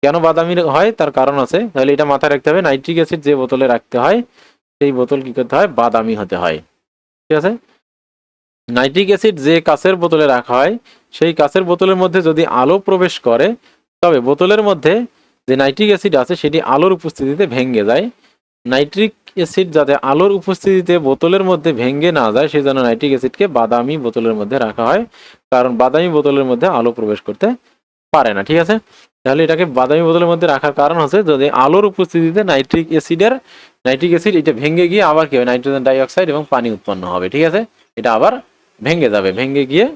কেন বাদামি হয় তার কারণ আছে, তাহলে এটা মাথায় রাখতে হবে। নাইট্রিক অ্যাসিড যে বোতলে রাখতে হয় সেই বোতল কি করতে হয়, বাদামি হতে হয়, ঠিক আছে। নাইট্রিক অ্যাসিড যে কাঁচের বোতলে রাখা হয় সেই কাঁচের বোতলের মধ্যে যদি আলো প্রবেশ করে তবে বোতলের মধ্যে যে নাইট্রিক অ্যাসিড আছে সেটি আলোর উপস্থিতিতে ভেঙে যায়। নাইট্রিক অ্যাসিড যাতে আলোর উপস্থিতিতে বোতলের মধ্যে ভেঙে না যায় সেজন্য নাইট্রিক অ্যাসিডকে বাদামি বোতলের মধ্যে রাখা হয়, কারণ বাদামি বোতলের মধ্যে আলো প্রবেশ করতে পারে না, ঠিক আছে। তাহলে এটাকে বাদামি বোতলের মধ্যে রাখার কারণ হচ্ছে যদি আলোর উপস্থিতিতে নাইট্রিক অ্যাসিড এটা ভেঙে গিয়ে আবার কি হবে, নাইট্রোজেন ডাই অক্সাইড এবং পানি উৎপন্ন হবে, ঠিক আছে। এটা আবার ভেঙে যাবে, ভেঙে গিয়ে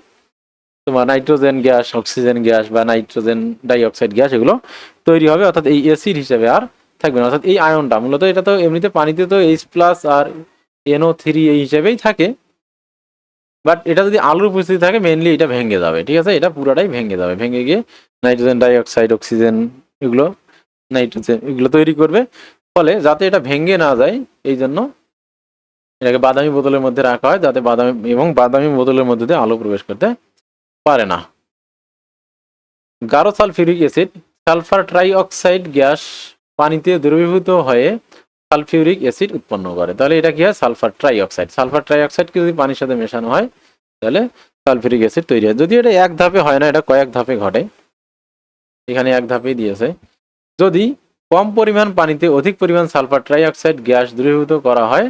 তোমার নাইট্রোজেন গ্যাস, অক্সিজেন গ্যাস বা নাইট্রোজেন ডাইঅক্সাইড গ্যাস এগুলো তৈরি হবে, অর্থাৎ এই অ্যাসিড হিসেবে আর থাকবে না। অর্থাৎ এই আয়নটা মূলত এটা তো এমনিতে পানিতে তো H+ আর NO3 এই হিসেবেই থাকে, বাট এটা যদি আলোর উপস্থিতি থাকে মেইনলি এটা ভেঙে যাবে, ঠিক আছে, এটা পুরাটাই ভেঙে যাবে, ভেঙে গিয়ে নাইট্রোজেন ডাইঅক্সাইড, অক্সিজেন এগুলো, নাইট্রোজেন এগুলো তৈরি করবে। ফলে যাতে এটা ভেঙে না যায় এই জন্য এটাকে বাদামি বোতলের মধ্যে রাখা হয়, যাতে বাদামি বোতলের মধ্যে দিয়ে আলো প্রবেশ করতে পারে না। গাঢ় sulphuric acid, sulphur trioxide gas পানিতে দ্রবীভূত হয়ে সালফিউরিক অ্যাসিড উৎপন্ন করে। তাহলে এটা কি হয়? Sulphur trioxide. সালফার ট্রাইঅক্সাইডকে যদি পানির সাথে মেশানো হয় তাহলে সালফিউরিক অ্যাসিড তৈরি হয়। যদিও এটা এক ধাপে হয় না, এটা কয়েক ধাপে ঘটে, এখানে এক ধাপেই দিয়েছে। যদি কম পরিমাণ পানিতে অধিক পরিমাণ সালফার ট্রাইঅক্সাইড গ্যাস দ্রবীভূত করা হয়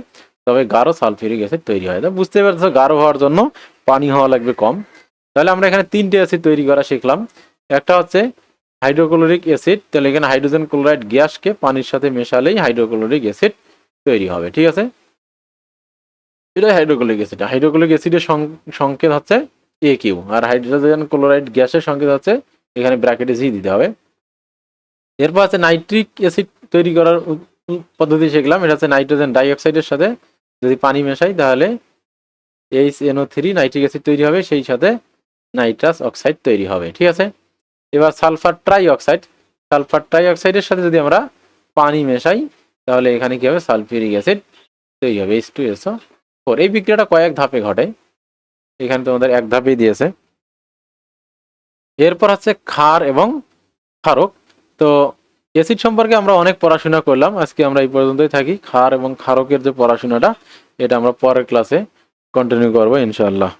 তবে গাঢ় সালফিউরিক অ্যাসিড তৈরি হয়। তো বুঝতে পারছো গাঢ় হওয়ার জন্য পানি হওয়া লাগবে কম। তাহলে আমরা এখানে 3টে অ্যাসিড তৈরি করা শিখলাম। একটা হচ্ছে হাইড্রোক্লোরিক অ্যাসিড, তাহলে এখানে হাইড্রোজেন ক্লোরাইড গ্যাসকে পানির সাথে মেশালেই হাইড্রোক্লোরিক অ্যাসিড তৈরি হবে, ঠিক আছে, এটাই হাইড্রোক্লোরিক অ্যাসিড। হাইড্রোক্লোরিক অ্যাসিডের সংকেত হচ্ছে AQ, আর হাইড্রোজেন ক্লোরাইড গ্যাসের সংকেত হচ্ছে এখানে ব্র্যাকেটে G দিতে হবে। এরপর আছে নাইট্রিক অ্যাসিড তৈরি করার পদ্ধতি শিখলাম। এটা হচ্ছে নাইট্রোজেন ডাইঅক্সাইডের সাথে যদি পানি মেশাই তাহলে HNO3 নাইট্রিক অ্যাসিড তৈরি হবে, সেই সাথে নাইট্রাস অক্সাইড তৈরি হবে, ঠিক আছে। এবার সালফার ট্রাইঅক্সাইড, সালফার ট্রাইঅক্সাইডের সাথে যদি আমরা পানি মেশাই তাহলে এখানে কি হবে? সালফিউরিক অ্যাসিড তৈরি হবে, H2SO4। এই বিক্রিয়াটা কয়েক ধাপে ঘটে, এখানে তোমাদের এক ধাপেই দিয়েছে। এরপর হচ্ছে ক্ষার এবং ক্ষারক। তো অ্যাসিড সম্পর্কে আমরা অনেক পড়াশোনা করলাম, আজকে আমরা এই পর্যন্তই থাকি। ক্ষার এবং ক্ষারকের যে পড়াশোনাটা এটা আমরা পরের ক্লাসে কন্টিনিউ করবো ইনশাআল্লাহ।